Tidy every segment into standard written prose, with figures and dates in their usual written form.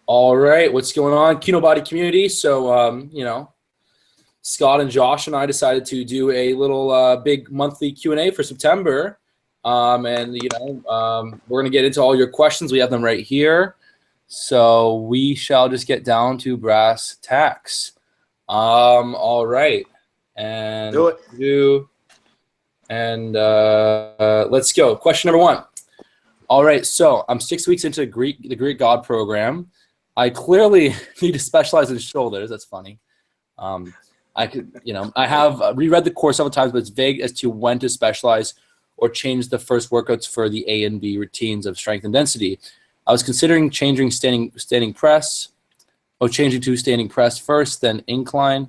All right, what's going on, Kino Body community? So, Scott and Josh and I decided to do a little big monthly Q&A for September. We're going to get into all your questions. We have them right here. So we shall just get down to brass tacks. All right. And do it. Let's go. Question number 1. All right, so I'm 6 weeks into the Greek God program. I clearly need to specialize in shoulders. That's funny. I have reread the course several times, but it's vague as to when to specialize or change the first workouts for the A and B routines of strength and density. I was considering changing changing to standing press first, then incline.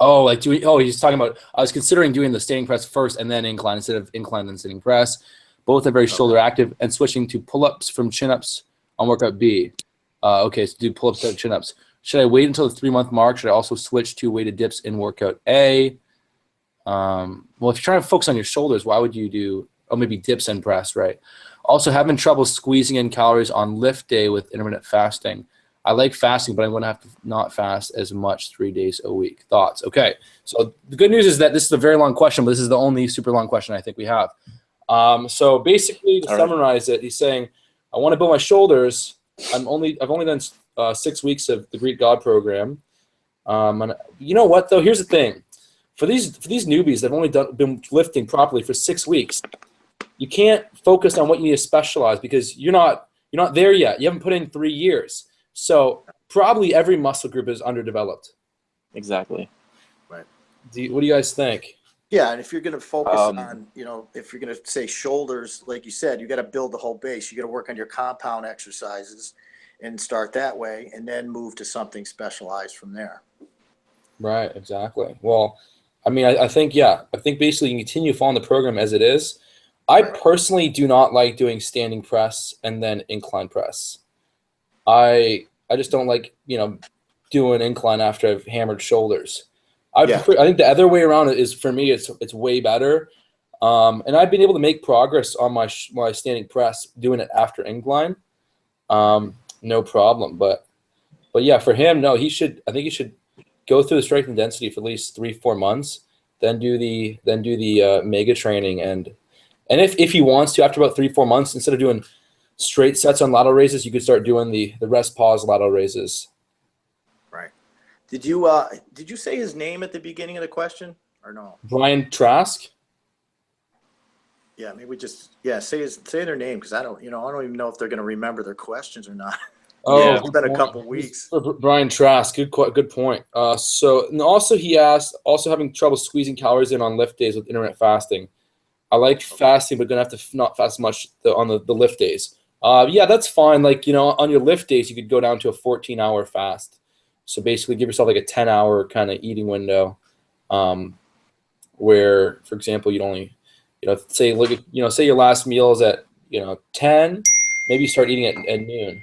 He's talking about, I was considering doing the standing press first and then incline instead of incline then sitting press. Both are very shoulder active, and switching to pull-ups from chin-ups on workout B. So do pull-ups and chin-ups. Should I wait until the 3-month mark? Should I also switch to weighted dips in workout A? Well, if you're trying to focus on your shoulders, why would you do, maybe dips and press, right? Also, having trouble squeezing in calories on lift day with intermittent fasting. I like fasting, but I'm going to have to not fast as much 3 days a week. Thoughts? Okay, so the good news is that this is a very long question, but this is the only super long question I think we have. So basically, to summarize it, he's saying, I want to build my shoulders. I've only done 6 weeks of the Greek God program. And you know what though? Here's the thing: for these newbies that have only been lifting properly for 6 weeks, you can't focus on what you need to specialize because you're not there yet. You haven't put in 3 years, so probably every muscle group is underdeveloped. Exactly. Right. What do you guys think? Yeah, and if you're going to focus on, if you're going to say shoulders, like you said, you got to build the whole base. You got to work on your compound exercises and start that way, and then move to something specialized from there. Right, exactly. Well, I mean, I think basically you can continue following the program as it is. I personally do not like doing standing press and then incline press. I just don't like, doing incline after I've hammered shoulders. I think the other way around is, for me, it's way better. And I've been able to make progress on my standing press doing it after incline. No problem. But yeah, for him, no, I think he should go through the strength and density for at least 3-4 months, then do the mega training, and if he wants to, after about 3-4 months, instead of doing straight sets on lateral raises, you could start doing the rest pause lateral raises. Right. Did you say his name at the beginning of the question or no? Brian Trask. Yeah, maybe say their name, because I don't even know if they're going to remember their questions or not. Oh, it's been a couple weeks. Brian Trask, good point. And also he asked, also having trouble squeezing calories in on lift days with intermittent fasting. I like fasting, but gonna have to not fast much on the lift days. Yeah, that's fine. Like, on your lift days, you could go down to a 14-hour fast. So basically, give yourself like a 10-hour kind of eating window, where, for example, you'd only, say your last meal is at 10, maybe you start eating at noon.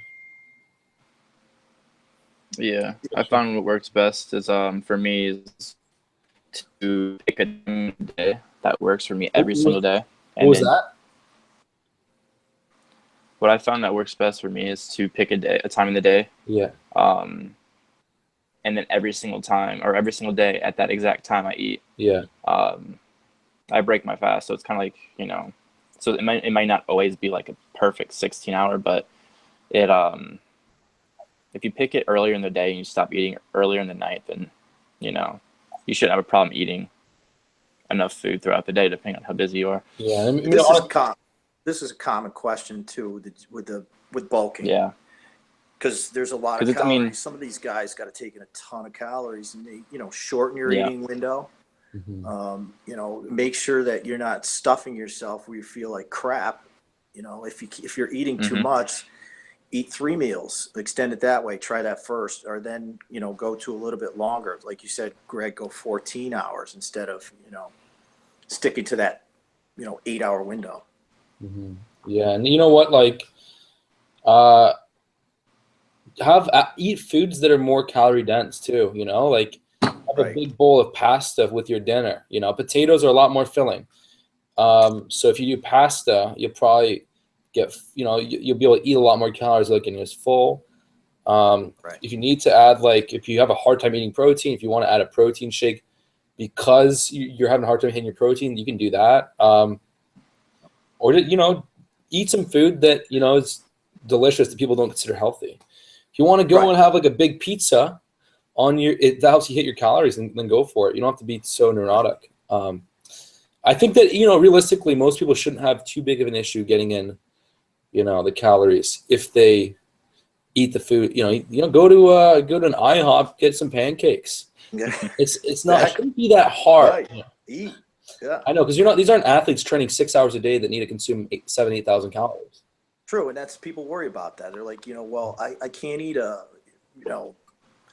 Yeah, I found what works best is for me is to pick a day that works for me every single day. What was that? What I found that works best for me is to pick a time in the day. Yeah. And then every single day at that exact time I eat. Yeah. I break my fast, so it's kind of like, so it might not always be like a perfect 16-hour, but it if you pick it earlier in the day and you stop eating earlier in the night, then you shouldn't have a problem eating enough food throughout the day, depending on how busy you are. Yeah, this is a common question too with bulking. Yeah, because there's a lot of calories. Some of these guys got to take in a ton of calories, and they shorten your eating window. Mm-hmm. Make sure that you're not stuffing yourself where you feel like crap. If you're eating too much, eat 3 meals, extend it that way. Try that first, or then go to a little bit longer. Like you said, Greg, go 14 hours instead of sticking to that 8-hour window. Mm-hmm. Yeah, and you know what? Like, eat foods that are more calorie dense too. Like have a big bowl of pasta with your dinner. Potatoes are a lot more filling. So if you do pasta, you'll probably get, you'll be able to eat a lot more calories without getting as full. If you need to add, like, if you have a hard time eating protein, if you want to add a protein shake because you're having a hard time hitting your protein, you can do that. Or, eat some food that, is delicious that people don't consider healthy. If you want to go and have like a big pizza that helps you hit your calories, then go for it. You don't have to be so neurotic. I think that, realistically, most people shouldn't have too big of an issue getting in, the calories if they eat the food. Go to an IHOP, get some pancakes. Yeah. It's not, it shouldn't be that hard. Right. Eat. Yeah. I know, because these aren't athletes training 6 hours a day that need to consume 8,000 calories. True, and that's, people worry about that. They're like, well, I can't eat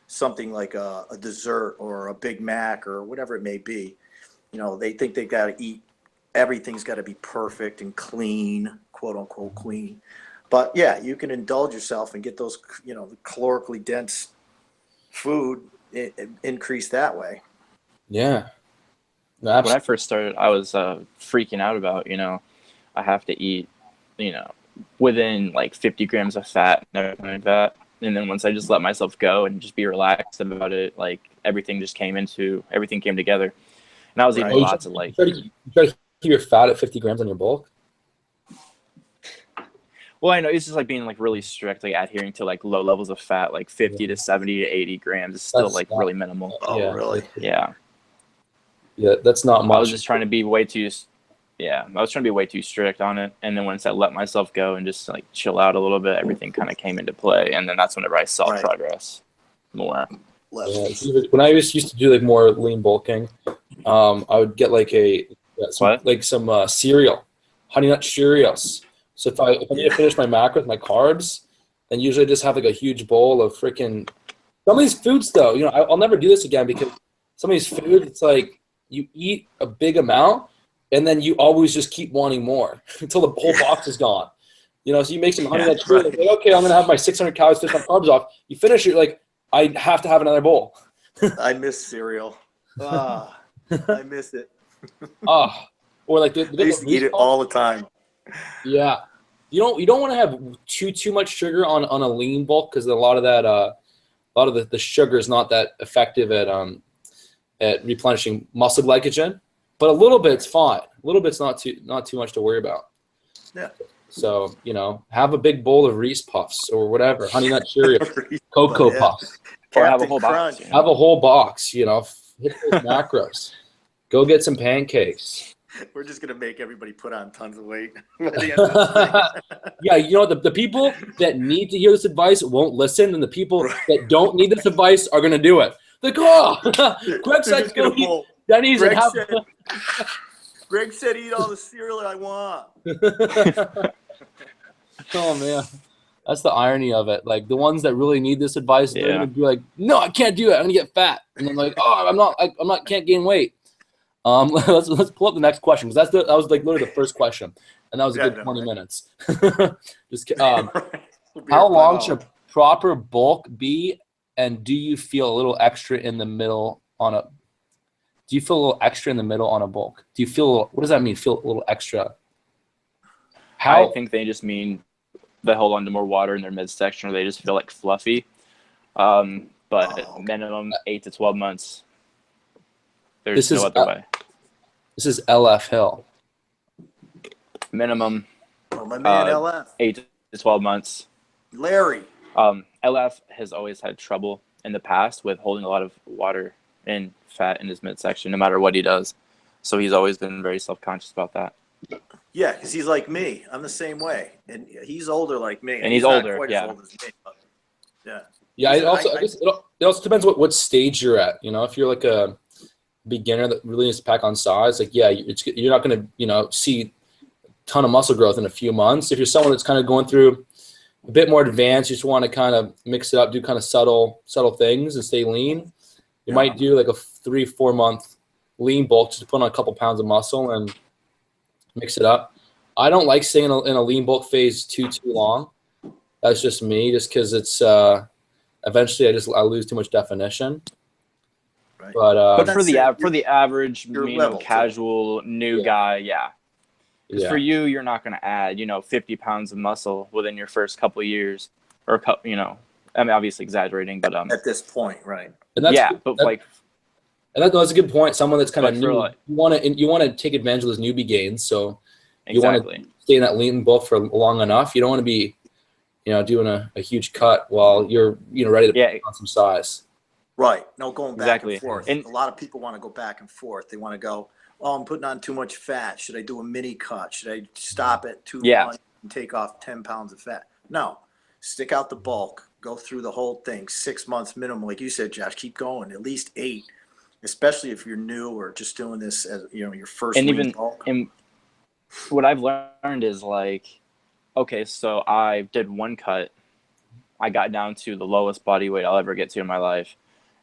something like a dessert or a Big Mac or whatever it may be. They think they got to eat, everything's got to be perfect and clean, quote unquote clean. But yeah, you can indulge yourself and get those, the calorically dense food increase that way. Yeah. No, when I first started, I was freaking out about, I have to eat, within like 50 grams of fat and everything like that. And then once I just let myself go and just be relaxed about it, like everything came together. And I was eating lots of like. You try to keep your fat at 50 grams on your bulk? Well, I know it's just like being like really strict, like adhering to like low levels of fat, like 50 to 70 to 80 grams is still really minimal. Oh, really? Yeah. Yeah, that's not much. I was just trying to be way too strict on it. And then once I let myself go and just like chill out a little bit, everything kind of came into play. And then that's whenever I saw progress more. Yeah, when I used to do like more lean bulking, I would get like some cereal, Honey Nut Cheerios. So if I need to finish my macros with my carbs, then usually I just have like a huge bowl of freaking some of these foods though. I'll never do this again because some of these foods, it's like you eat a big amount and then you always just keep wanting more until the whole box is gone. So you make some Honey Nut Cheerios, like, okay, I'm gonna have my 600 calories, 600 carbs off. You finish it, like, I have to have another bowl. I miss cereal. I miss it. Or like I used to eat it all the time. Yeah, you don't want to have too much sugar on a lean bulk because a lot of the sugar is not that effective at replenishing muscle glycogen. But a little bit's fine. A little bit's not too much to worry about. Yeah. So have a big bowl of Reese Puffs or whatever, Honey Nut Cheerios, Cocoa Puffs, or have a whole box. Have a whole box. Hit those macros. Go get some pancakes. We're just gonna make everybody put on tons of weight. Yeah, the people that need to hear this advice won't listen, and the people that don't need this advice are gonna do it. Like, Greg said, go eat Denny's and have. Greg said, "Eat all the cereal I want." Oh man, that's the irony of it. Like the ones that really need this advice, they're gonna be like, "No, I can't do it. I'm gonna get fat," and I'm like, "Oh, can't gain weight." Let's pull up the next question because that was like literally the first question, and that was a good 20 minutes. Just how long should proper bulk be, and do you feel a little extra in the middle on a? Do you feel a little extra in the middle on a bulk? Do you feel what does that mean? Feel a little extra? I think they just mean they hold on to more water in their midsection, or they just feel like fluffy. But minimum 8 to 12 months. There's no other way. This is LF Hill. Minimum. Oh, my man, LF. 8 to 12 months. Larry. LF has always had trouble in the past with holding a lot of water and fat in his midsection, no matter what he does. So he's always been very self-conscious about that. Yeah, because he's like me. I'm the same way, and he's older like me. And he's older, not quite as old as me, but yeah. Yeah, I guess it also depends what stage you're at. If you're like a beginner that really needs to pack on size, like you're not going to see a ton of muscle growth in a few months. If you're someone that's kind of going through a bit more advanced, you just want to kind of mix it up, do kind of subtle things and stay lean. You might do like a 3-4 month lean bulk just to put on a couple pounds of muscle and mix it up. I don't like staying in a lean bulk phase too long. That's just me, just because it's eventually I lose too much definition. Right. But for the average casual new guy, Because for you, you're not going to add, 50 pounds of muscle within your first couple of years, or I mean, obviously exaggerating, but at this point, right? And that's, and that's a good point. Someone that's kind of new, like, you want to take advantage of those newbie gains. So you exactly. want to stay in that lean bulk for long enough. You don't want to be, doing a huge cut while you're, ready to put on some size. Right. No, going back and forth. And a lot of people want to go back and forth. They want to go, oh, I'm putting on too much fat. Should I do a mini cut? Should I stop at 2 months and take off 10 pounds of fat? No. Stick out the bulk. Go through the whole thing. 6 months minimum. Like you said, Josh, keep going. At least 8, especially if you're new or just doing this as, your first bulk. And what I've learned is like, okay, so I did 1 cut. I got down to the lowest body weight I'll ever get to in my life.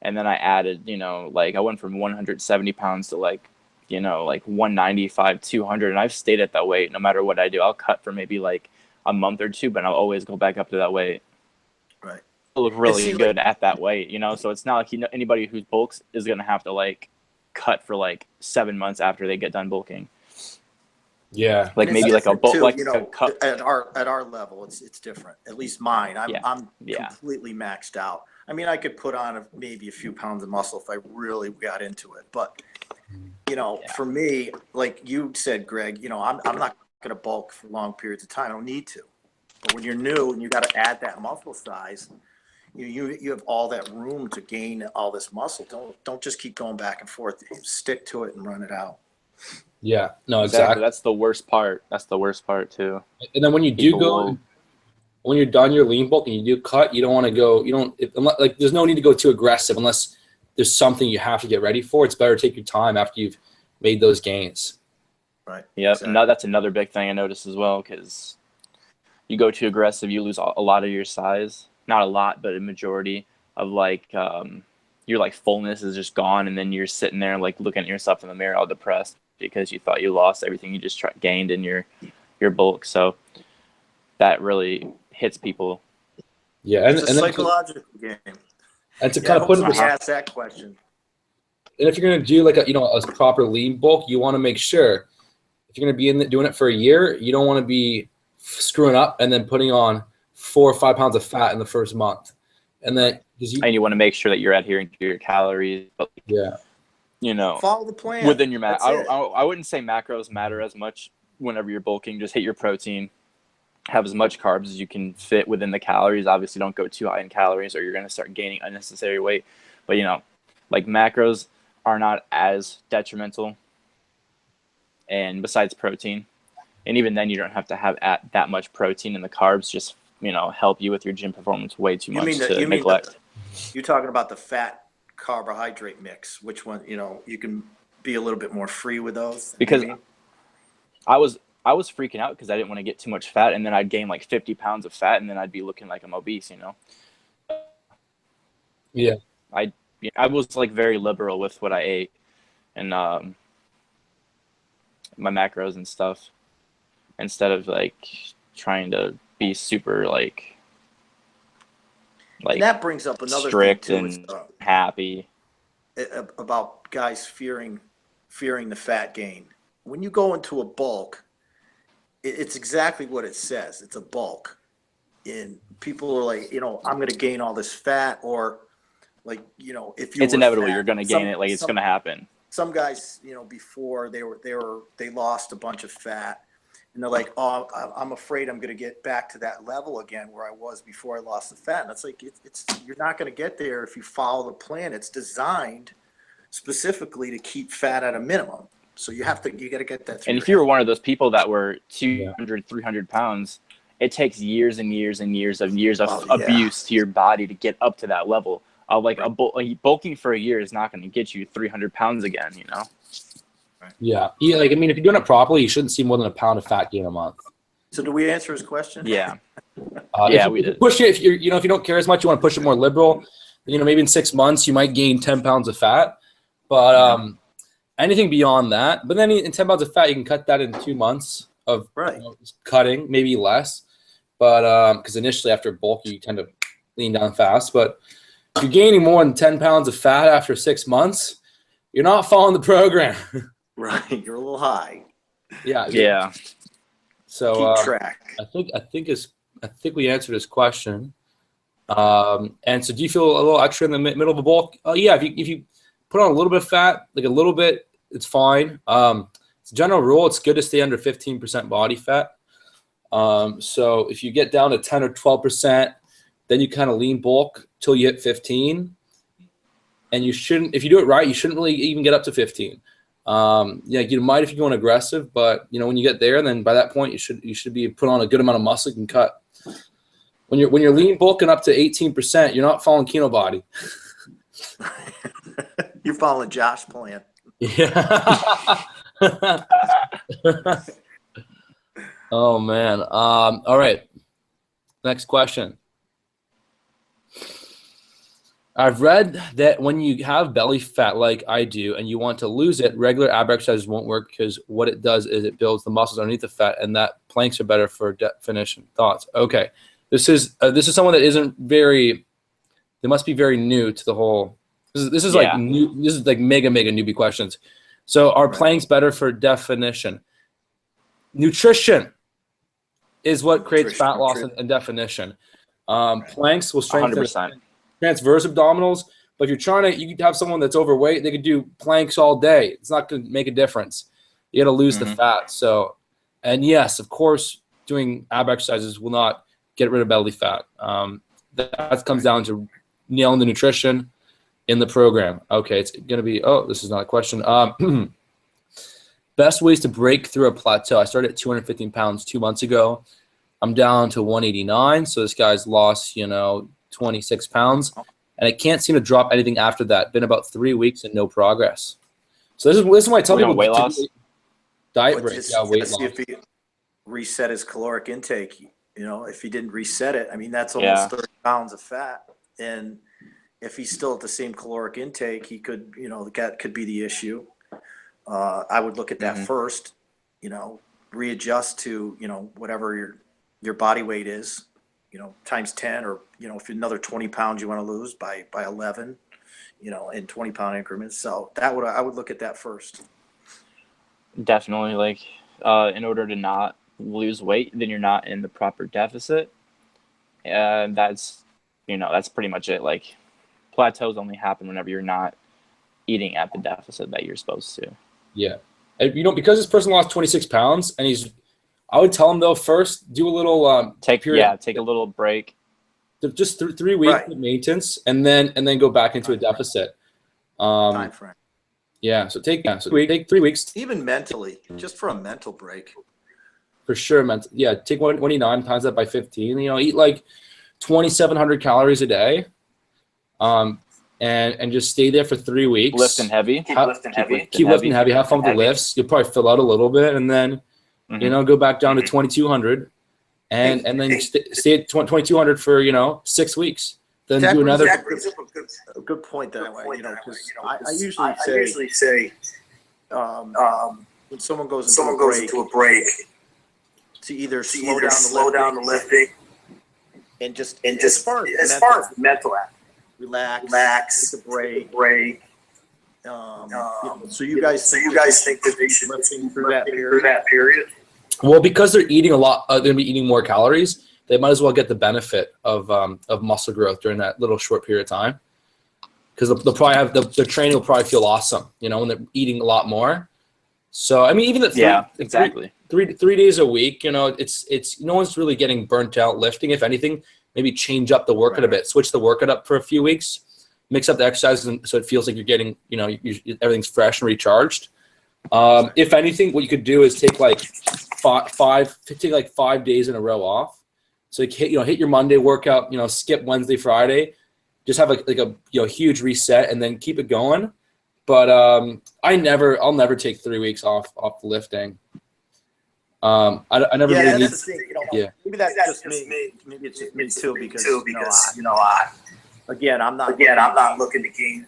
And then I added, I went from 170 pounds to like 195, 200. And I've stayed at that weight no matter what I do. I'll cut for maybe like a month or 2, but I'll always go back up to that weight. Right. I look really good at that weight, so it's not like anybody who bulks is going to have to like cut for like 7 months after they get done bulking. Yeah. Like maybe like a bulk, too, like a cut. At our level, it's different. At least mine. I'm completely maxed out. I mean, I could put on maybe a few pounds of muscle if I really got into it. But, for me, like you said, Greg, I'm not going to bulk for long periods of time. I don't need to. But when you're new and you got to add that muscle size, you have all that room to gain all this muscle. Don't just keep going back and forth. Stick to it and run it out. Yeah, no, exactly. That's the worst part. That's the worst part too. And then when you when you're done your lean bulk and you do cut, you don't want to go. There's no need to go too aggressive unless there's something you have to get ready for. It's better to take your time after you've made those gains. Right. Yeah, exactly. And that's another big thing I noticed as well, because you go too aggressive, you lose a lot of your size. Not a lot, but a majority of your like fullness is just gone, and then you're sitting there like looking at yourself in the mirror all depressed because you thought you lost everything you just gained in your bulk. So that really hits people. Yeah, it's a psychological game. And to kind of put it, ask that question. And if you're going to do like a proper lean bulk, you want to make sure if you're going to be doing it for a year, you don't want to be screwing up and then putting on 4 or 5 pounds of fat in the first month. And then and you want to make sure that you're adhering to your calories. But follow the plan within your I wouldn't say macros matter as much whenever you're bulking. Just hit your protein, have as much carbs as you can fit within the calories. Obviously, don't go too high in calories or you're going to start gaining unnecessary weight. But like macros are not as detrimental. And besides protein, and even then you don't have to have that much protein, and the carbs just help you with your gym performance way too much to neglect. You're talking about the fat carbohydrate mix. Which one? You can be a little bit more free with those. Because I was freaking out because I didn't want to get too much fat, and then I'd gain like 50 pounds of fat, and then I'd be looking like I'm obese. Yeah. I was like very liberal with what I ate, and my macros and stuff, instead of like trying to be super like and that brings up another strict thing too, and happy about guys fearing the fat gain. When you go into a bulk, it's exactly what it says. It's a bulk, and people are like, I'm going to gain all this fat, or like, if it's inevitable, fat, you're going to gain it. Like it's going to happen. Some guys, before they lost a bunch of fat, and they're like, oh, I'm afraid I'm going to get back to that level again where I was before I lost the fat. And it's like, you're not going to get there if you follow the plan. It's designed specifically to keep fat at a minimum. So you got to get that through. And if you were one of those people that were 200, 300 pounds, it takes years and years and years of abuse to your body to get up to that level. Bulking for a year is not going to get you 300 pounds again, Right. Yeah. If you're doing it properly, you shouldn't see more than a pound of fat gain a month. So do we answer his question? Yeah. We did. Push it if you if you don't care as much, you want to push it more liberal. Maybe in 6 months you might gain 10 pounds of fat, but anything beyond that. But then in 10 pounds of fat, you can cut that in 2 months of cutting, maybe less. But because initially after bulk, you tend to lean down fast. But if you're gaining more than 10 pounds of fat after 6 months, you're not following the program. Right, you're a little high. Yeah. So keep track. I think we answered his question. And so do you feel a little extra in the middle of the bulk? Yeah, if you put on a little bit of fat, like a little bit, it's fine. It's a general rule, it's good to stay under 15% body fat. So if you get down to 10 or 12%, then you kind of lean bulk till you hit 15. And you shouldn't, if you do it right, you shouldn't really even get up to 15. You might if you're going aggressive, but when you get there, then by that point you should be put on a good amount of muscle you can cut. When you're lean bulking up to 18%, you're not following Kino body. You're following Josh's plan. Yeah. Oh man. All right. Next question. I've read that when you have belly fat like I do and you want to lose it, regular ab exercises won't work because what it does is it builds the muscles underneath the fat, and that planks are better for definition. Thoughts? Okay. This is someone that isn't very. They must be very new to the whole. This is like new. This is like mega newbie questions. So are planks better for definition? Nutrition is what creates fat loss and definition. Planks will strengthen 100%. transverse abdominals, but if you're trying to, you could have someone that's overweight, they could do planks all day. It's not going to make a difference. You got to lose the fat. So, and yes, of course, doing ab exercises will not get rid of belly fat. That comes down to nailing the nutrition in the program. Okay, it's going to be, this is not a question. Best ways to break through a plateau. I started at 215 pounds 2 months ago. I'm down to 189. So this guy's lost, 26 pounds. And I can't seem to drop anything after that. Been about 3 weeks and no progress. So this is why I tell people weight loss. Diet break. Yeah, weight loss. If he reset his caloric intake, if he didn't reset it, I mean, that's almost 30 pounds of fat. And if he's still at the same caloric intake, he could, that could be the issue. I would look at that first, readjust to, whatever your body weight is, times 10, or, if another 20 pounds you want to lose by 11, in 20-pound increments. So I would look at that first. Definitely. Like, in order to not lose weight, then you're not in the proper deficit. And that's pretty much it. Like, plateaus only happen whenever you're not eating at the deficit that you're supposed to. Yeah. Because this person lost 26 pounds and I would tell him though, first do a little take a little break. Just 3 weeks of maintenance and then go back into a deficit. Time frame. Yeah. So take 3 weeks. Even mentally, just for a mental break. For sure. Yeah. Take 129 times that by 15. Eat like 2,700 calories a day. And just stay there for 3 weeks. Lifting heavy. Keep lifting heavy. Have fun with the lifts. You'll probably fill out a little bit, and then go back down to 2,200, and then stay at 2,200 for 6 weeks. Then do another. A good point that way. Because I usually say when someone goes into a break, to either slow down the lifting, and just as far as mental act. Relax, take a break. So you guys think that they should lift through that period? Well, because they're eating a lot, they're gonna be eating more calories. They might as well get the benefit of muscle growth during that little short period of time. Because they'll probably have the training will probably feel awesome, when they're eating a lot more. So I mean, even exactly. Three days a week, it's no one's really getting burnt out lifting. If anything, maybe change up the workout a bit, switch the workout up for a few weeks, mix up the exercises so it feels like you're getting, everything's fresh and recharged. If anything, what you could do is take like 5 days in a row off. So hit your Monday workout, skip Wednesday, Friday, just have a huge reset and then keep it going. But I'll never take 3 weeks off lifting. I never really need. Maybe that's just me. Maybe it's just me too, because again, I'm not looking to gain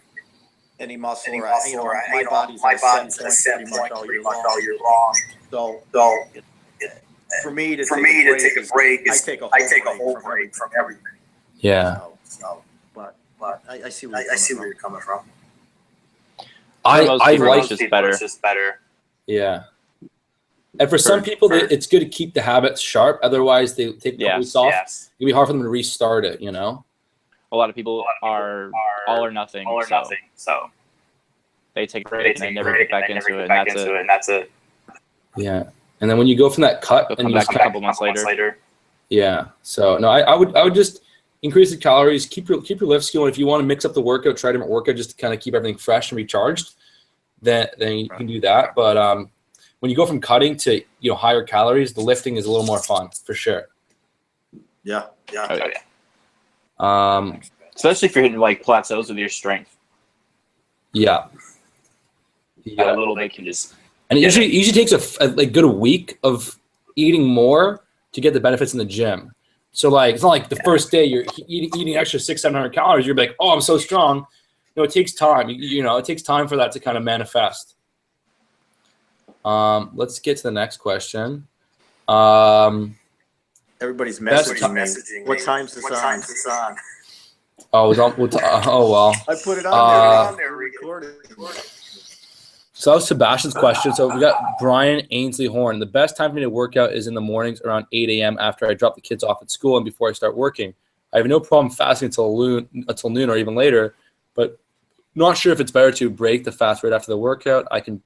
any muscle. My body's at a set point pretty much all year long. So for me to take a break, I take a whole break from everything. Yeah. But I see where you're coming from. I like just better. Yeah. And for some people, it's good to keep the habits sharp. Otherwise, they take a couple weeks off. Yes. It'll be hard for them to restart it, you know? A lot of people are all or nothing. So they take a break and they never get back into it, and that's it. Yeah. And then when you go from that cut and you come back a couple months later. Yeah. So no, I would just increase the calories, keep your lifts going. If you want to mix up the workout, try a different workout just to kind of keep everything fresh and recharged. Then you can do that. But when you go from cutting to higher calories, the lifting is a little more fun for sure. Yeah. Oh, yeah. Especially if you're hitting like plateaus with your strength. Yeah. A little bit can just. And it usually takes a good week of eating more to get the benefits in the gym. So like it's not like the first day you're eating extra 600-700 calories. You're like, oh, I'm so strong. No, it takes time. It takes time for that to kind of manifest. Let's get to the next question. Everybody's messaging me. What time's this on? Oh, well. I put it on there, recorded. So that was Sebastian's question. So we got Brian Ainsley Horn. The best time for me to work out is in the mornings around 8 a.m. after I drop the kids off at school and before I start working. I have no problem fasting until noon or even later, but not sure if it's better to break the fast right after the workout. I can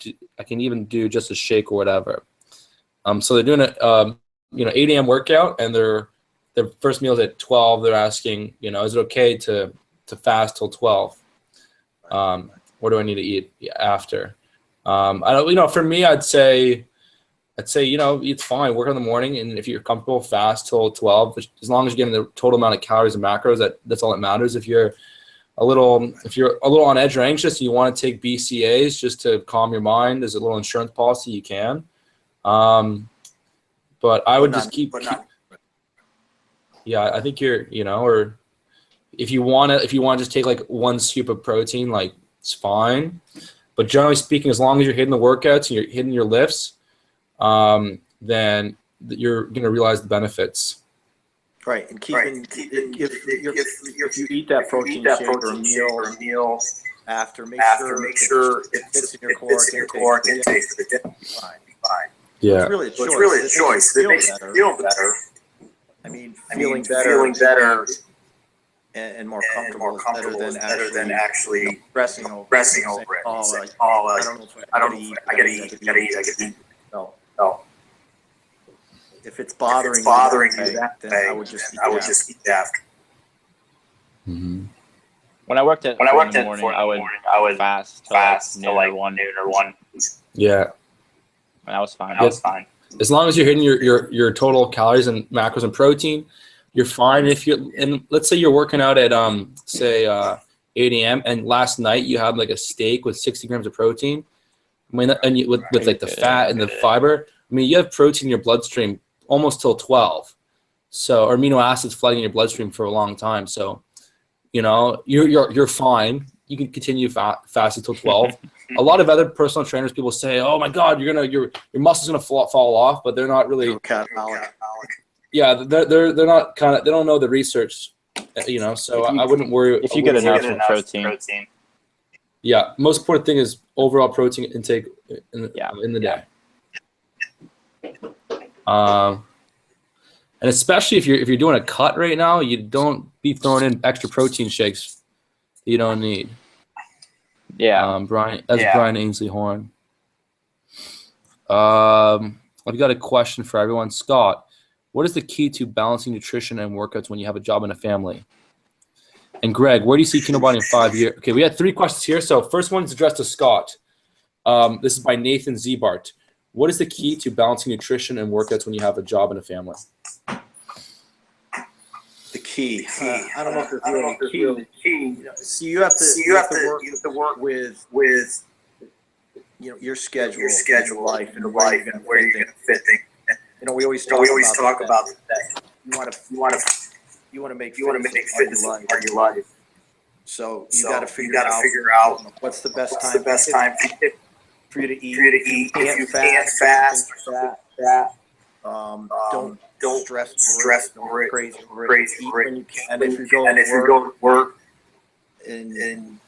even do just a shake or whatever. So they're doing a 8 a.m. workout, and their first meal is at 12. They're asking, is it okay to fast till 12? What do I need to eat after? I don't, for me, I'd say, it's fine. Work in the morning, and if you're comfortable, fast till 12. As long as you're getting the total amount of calories and macros, that's all that matters. If you're a little on edge or anxious, and you want to take BCAAs just to calm your mind, there's a little insurance policy you can. But I would I think or if you want to just take like one scoop of protein, like it's fine. But generally speaking, as long as you're hitting the workouts and you're hitting your lifts, then you're going to realize the benefits. Right, and if you eat that protein shake or a meal after, make sure it fits in your caloric intake for the day. Fine. Yeah, it's really a choice. It makes you feel better. I mean, feeling better and more comfortable is better than actually pressing over it. I gotta eat. No. If it's bothering you that day, then I would just eat after. Mm-hmm. When I worked at in the morning, I would fast till like noon or 1. Yeah. And I was fine. As long as you're hitting your total calories and macros and protein, you're fine. And let's say you're working out at 8 a.m. and last night you had like a steak with 60 grams of protein. I mean, with like the fat and the fiber. I mean, you have protein in your bloodstream almost till 12. So, or amino acids flooding your bloodstream for a long time. So, you're fine. You can continue fasting till 12. A lot of other personal trainers, people say, "Oh my God, your muscles gonna fall off," but they're not really. Yeah, they're not they don't know the research, So I wouldn't worry. If you get enough protein. Yeah, most important thing is overall protein intake in the day. And especially if you're doing a cut right now, you don't be throwing in extra protein shakes that you don't need. Yeah. Brian Ainsley Horn. I've got a question for everyone. Scott, what is the key to balancing nutrition and workouts when you have a job and a family? And Greg, where do you see Kino Body in 5 years? Okay, we had 3 questions here. So first one is addressed to Scott. This is by Nathan Zebart. What is the key to balancing nutrition and workouts when you have a job and a family? The key. I don't know if there's really a key. So you have to work with your schedule, your life, and where you're going to fit things. We always talk about that. You want to make fitness part of your life. So you got to figure out what's the best time for you to eat. If you can't fast, don't stress over it. Crazy eat when you can. And if you're going to work, and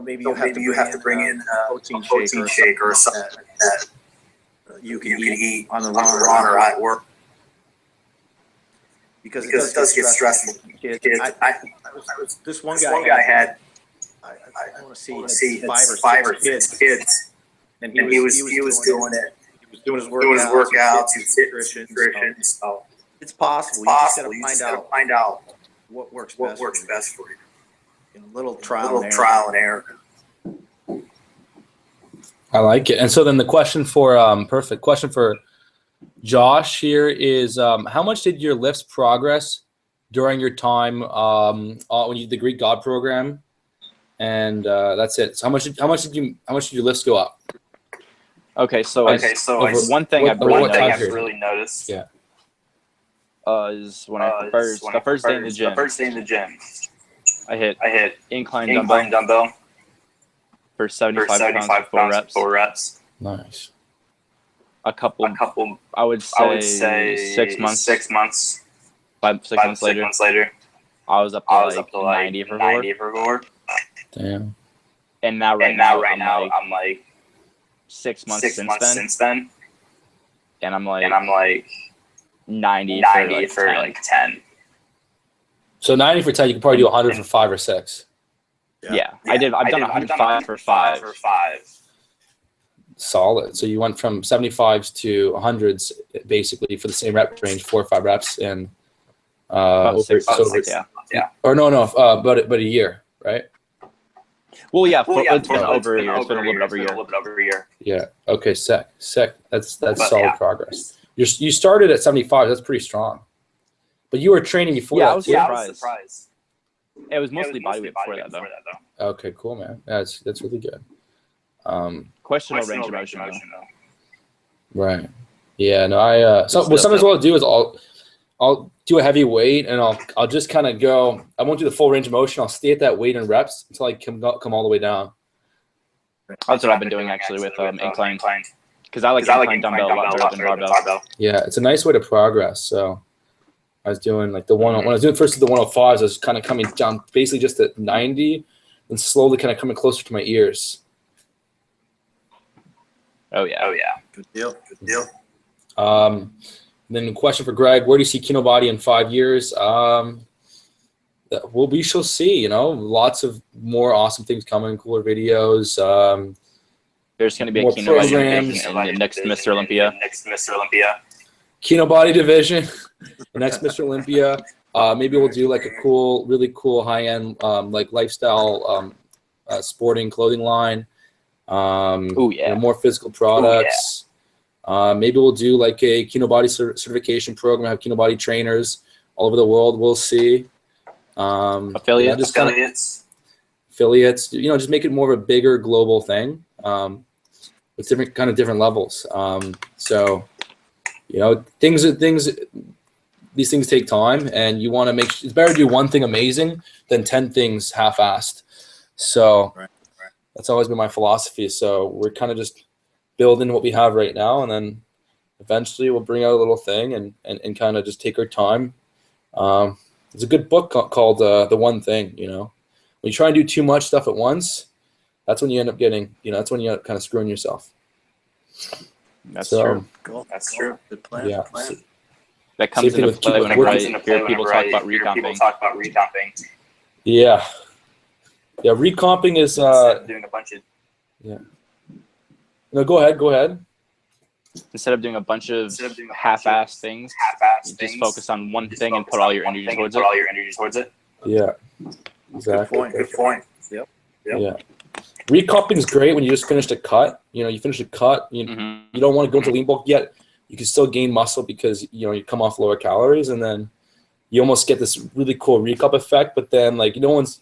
maybe you have to bring in a protein shake or something like that. you can eat on the run or at work. Because it does get stressful. This one guy had, I want to see, he had 5 or 6 kids, and he was doing it. He was doing his workouts, his nutrition. So it's possible. You just got to find out what works best for you. A little trial and error. I like it. And so then the question for perfect question for Josh here is how much did your lifts progress during your time when you did the Greek God program? And that's it. So how much did your lifts go up? Okay, so one thing I've really noticed is when the first day in the gym, I hit incline dumbbell for 75 pounds, 4 reps. Nice. A couple. I would say 6 months. 6 months later, I was up to like 90 for 4. Damn. And now right now I'm like 6 months since then, and I'm like 90 for like 10. So 90 for 10, you can probably do 100 for 5 or 6. Yeah. I've done 105 for 5. Solid. So you went from 75s to 100s basically for the same rep range, 4 or 5 reps, and about 6 months. Yeah. Or no, but a year, right? Well, it's been over a year. It's been a little bit over a year. Yeah. Okay. Sick. That's solid progress. You started at 75. That's pretty strong. But you were training before that. I was surprised. It was mostly bodyweight before that, though. Okay. Cool, man. That's really good. Questionable range of motion, though. Right. Yeah. No. Sometimes what I'll do is I'll do a heavy weight and I'll just kind of go. I won't do the full range of motion. I'll stay at that weight in reps until I come all the way down. That's what I've been doing actually with incline, because I like incline dumbbell a lot better than barbell. Yeah, it's a nice way to progress. So I was doing like when I was doing first the 105s, I was kind of coming down basically just at 90 and slowly kind of coming closer to my ears. Oh yeah. Good deal. Then a question for Greg: where do you see Kino Body in 5 years? Well, we shall see. Lots of more awesome things coming, cooler videos. There's going to be a Kino Body division in the next Mr. Olympia. Kino Body division, the next Mr. Olympia. Maybe we'll do like a really cool high-end like lifestyle sporting clothing line. More physical products. Maybe we'll do like a Kino Body certification program, have Kino Body trainers all over the world. We'll see. Affiliates. Affiliates, just make it more of a bigger global thing with different levels. These things take time, and you want to it's better to do one thing amazing than 10 things half-assed. So that's always been my philosophy. So we're kind of just building what we have right now, and then eventually we'll bring out a little thing and kind of just take our time. There's a good book called The One Thing. When you try and do too much stuff at once, that's when you end up getting, that's when you end up kind of screwing yourself. That's true. Cool. That's true. Good plan. Yeah. That comes into play when I hear people talk about recomping. Yeah. Yeah, recomping is doing a bunch of. Yeah. No, go ahead. Instead of doing a bunch of half-assed things, you just focus on one thing and put all your energy towards it. Yeah. Exactly. Good point. Yep. Yeah. Recomping is great when you just finished a cut. You finish a cut. You don't want to go into lean bulk yet. You can still gain muscle because you come off lower calories, and then you almost get this really cool recomp effect. But then like no one's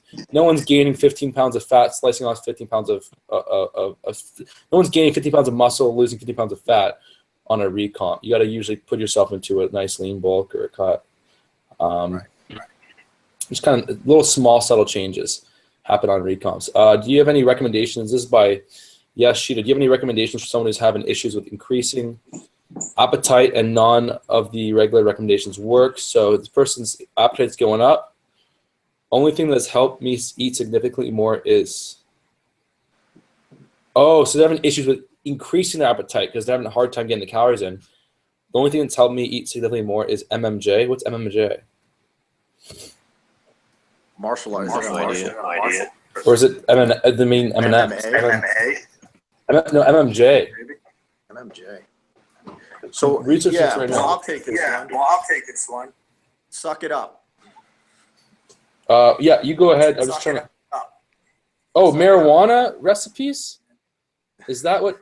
gaining 15 pounds of fat, slicing off 15 pounds of no one's gaining 15 pounds of muscle, losing 50 pounds of fat on a recomp. You got to usually put yourself into a nice lean bulk or a cut. Just kind of little small subtle changes happen on recomps. Do you have any recommendations? This is by Sheeta. Do you have any recommendations for someone who's having issues with increasing appetite and none of the regular recommendations work? So this person's appetite's going up. Only thing that's helped me eat significantly more is, so they're having issues with increasing their appetite because they're having a hard time getting the calories in, the only thing that's helped me eat significantly more is MMJ. What's MMJ? Martial arts. No idea. Or is it the mean M&M's? MMA? No, MMJ. MMJ. So research this right now. I'll take this one. Suck it up. Yeah, you go ahead. I'm just trying to. Oh, marijuana recipes? Is that what?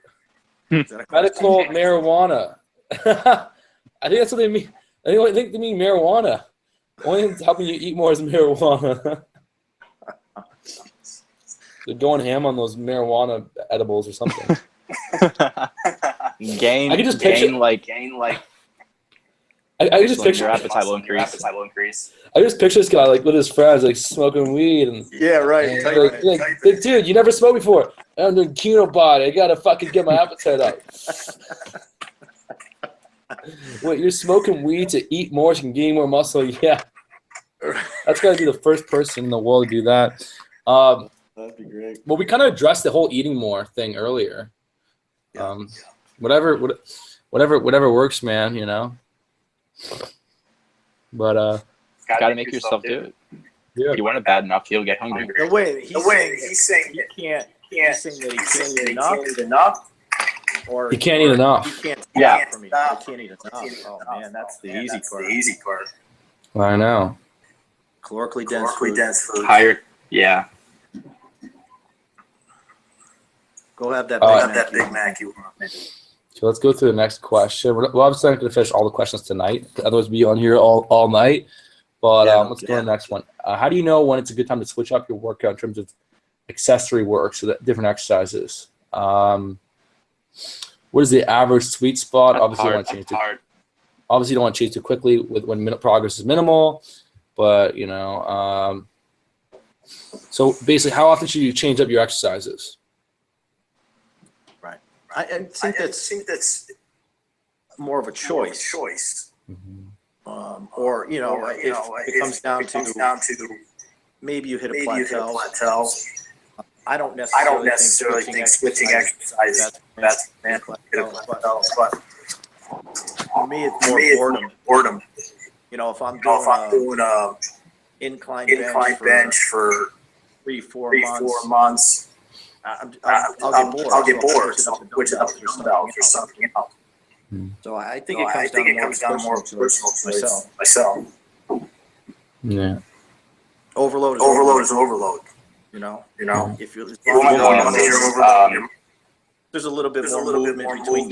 Medical marijuana. I think that's what they mean. I think they mean marijuana. The only thing that's helping you eat more is marijuana. They're going ham on those marijuana edibles or something. gain I can just picture your appetite will increase. I just picture this guy like with his friends like smoking weed and yeah, right. Like, dude, you never smoked before. I'm doing Kino body. I gotta fucking get my appetite up. Wait, you're smoking weed to eat more so you can gain more muscle? Yeah, that's gotta be the first person in the world to do that. That'd be great. Well, we kind of addressed the whole eating more thing earlier. Whatever works, man. You know. But gotta make yourself do it. Yeah. If you want it bad enough, you'll get hungry. The way he's saying he can't. He's saying that he can't eat enough. Or he can't eat enough. He can't stop for me. I can't eat enough. Oh man, that's the easy part. I know. Calorically dense food. Higher. Yeah. Go have that Big Mac you want. So let's go through the next question. We're obviously not going to finish all the questions tonight. Otherwise, we'll be on here all night. But let's go to the next one. How do you know when it's a good time to switch up your workout in terms of accessory work, so that different exercises? What is the average sweet spot? Obviously, you don't want to change too quickly when progress is minimal. But you know, so basically, how often should you change up your exercises? I think that's more of a choice. Mm-hmm. Or you know, if it comes down to maybe you hit a plateau. I don't necessarily think switching exercise that's plateau, but for me it's more boredom. You know, if I'm doing a incline bench for 3-4 months. I'll get bored. So switch it up to dumbbells or something else. So I think it comes down more personal to myself. Yeah. Overload is overload. You know. If you're there's a little bit more movement between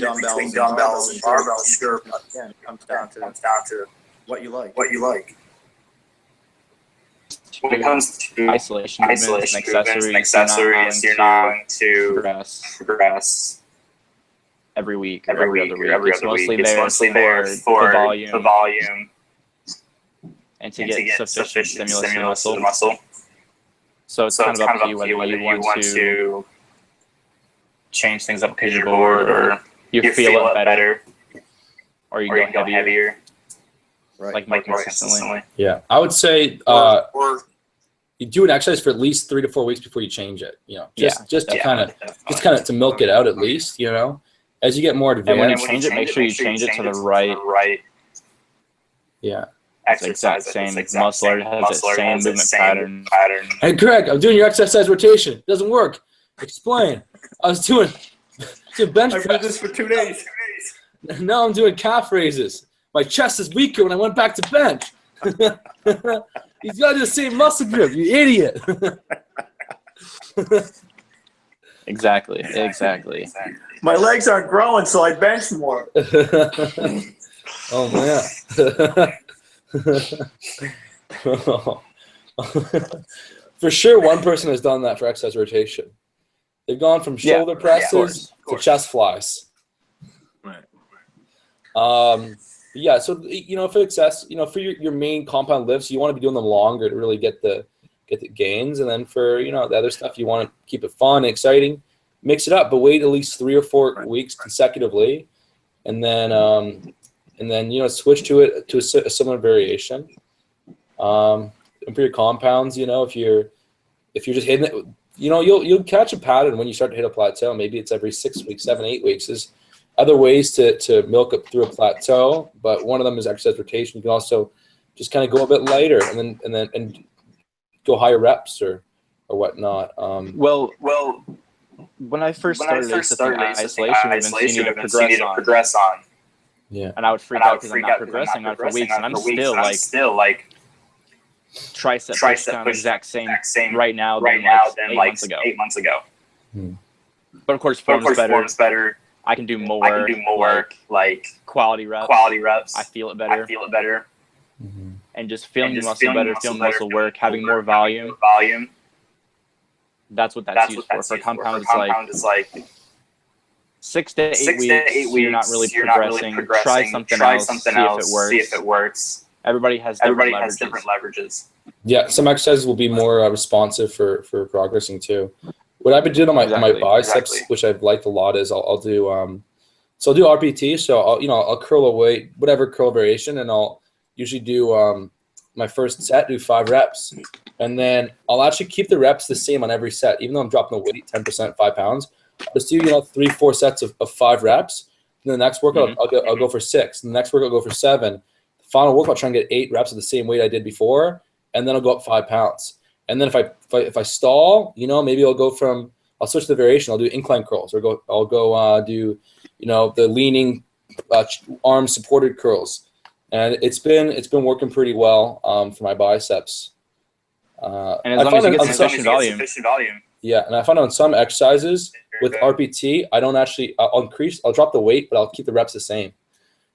dumbbells and barbells. Sure, but again, it comes down to what you like. When it comes to isolation movements and accessories, you're not going to progress every week, every other week. It's mostly there for the volume and to get sufficient stimulus to the muscle. So it's kind of up to you whether you want to change things up because you're bored or you feel it better or you go heavier. Right. Like more consistently. Yeah, I would say you do an exercise for at least 3 to 4 weeks before you change it. You know, just to kind of to milk it out at least. You know, as you get more advanced. And when you change it, make sure you change it to the right. Yeah. Exercise, same muscle or has the same movement pattern. Hey, Greg, I'm doing your exercise rotation. It doesn't work. Explain. I was doing bench press. I've done this for 2 days. Now I'm doing calf raises. My chest is weaker when I went back to bench. He's got the same muscle group, you idiot. Exactly. My legs aren't growing, so I bench more. Oh, man. For sure, one person has done that for exercise rotation. They've gone from shoulder presses to chest flies. Right. Yeah, so you know, for excess, you know, for your main compound lifts, you want to be doing them longer to really get the gains, and then for the other stuff, you want to keep it fun, exciting, mix it up, but wait at least 3 or 4 weeks consecutively, and then switch to a similar variation. And for your compounds, if you're just hitting it you'll catch a pattern when you start to hit a plateau. Maybe it's every 6 weeks, 7, 8 weeks. There's other ways to milk up through a plateau, but one of them is exercise rotation. You can also just kind of go a bit lighter and go higher reps or whatnot. Well, when I first started isolation movements, you need to progress on. Yeah. And I would freak out because I'm not progressing on for weeks, and I'm still like tricep push down exact same right now than like 8 months ago. But of course, form's better. I can do more. Like quality reps. I feel it better. And just feeling muscle better, feeling muscle work, having more volume. That's what that's used for. For compound, it's like 6 to 8 weeks. You're not really progressing. Try something else. See if it works. Everybody has different leverages. Yeah, some exercises will be more responsive for progressing too. What I've been doing on my biceps, which I've liked a lot, is I'll do I'll do RPT. So I'll curl a weight, whatever curl variation, and I'll usually do my first set, do 5 reps, and then I'll actually keep the reps the same on every set, even though I'm dropping the weight 10%, 5 pounds. I'll just do 3-4 sets of 5 reps. And the next workout I'll go for 6. And the next workout I'll go for 7. The final workout I'll try and get 8 reps of the same weight I did before, and then I'll go up 5 pounds. And then if I stall, maybe I'll switch the variation. I'll do incline curls, or I'll go do the leaning arm supported curls. And it's been working pretty well for my biceps. And as long as you get sufficient volume. Yeah, and I find on some exercises with RPT, I don't actually. I'll drop the weight, but I'll keep the reps the same.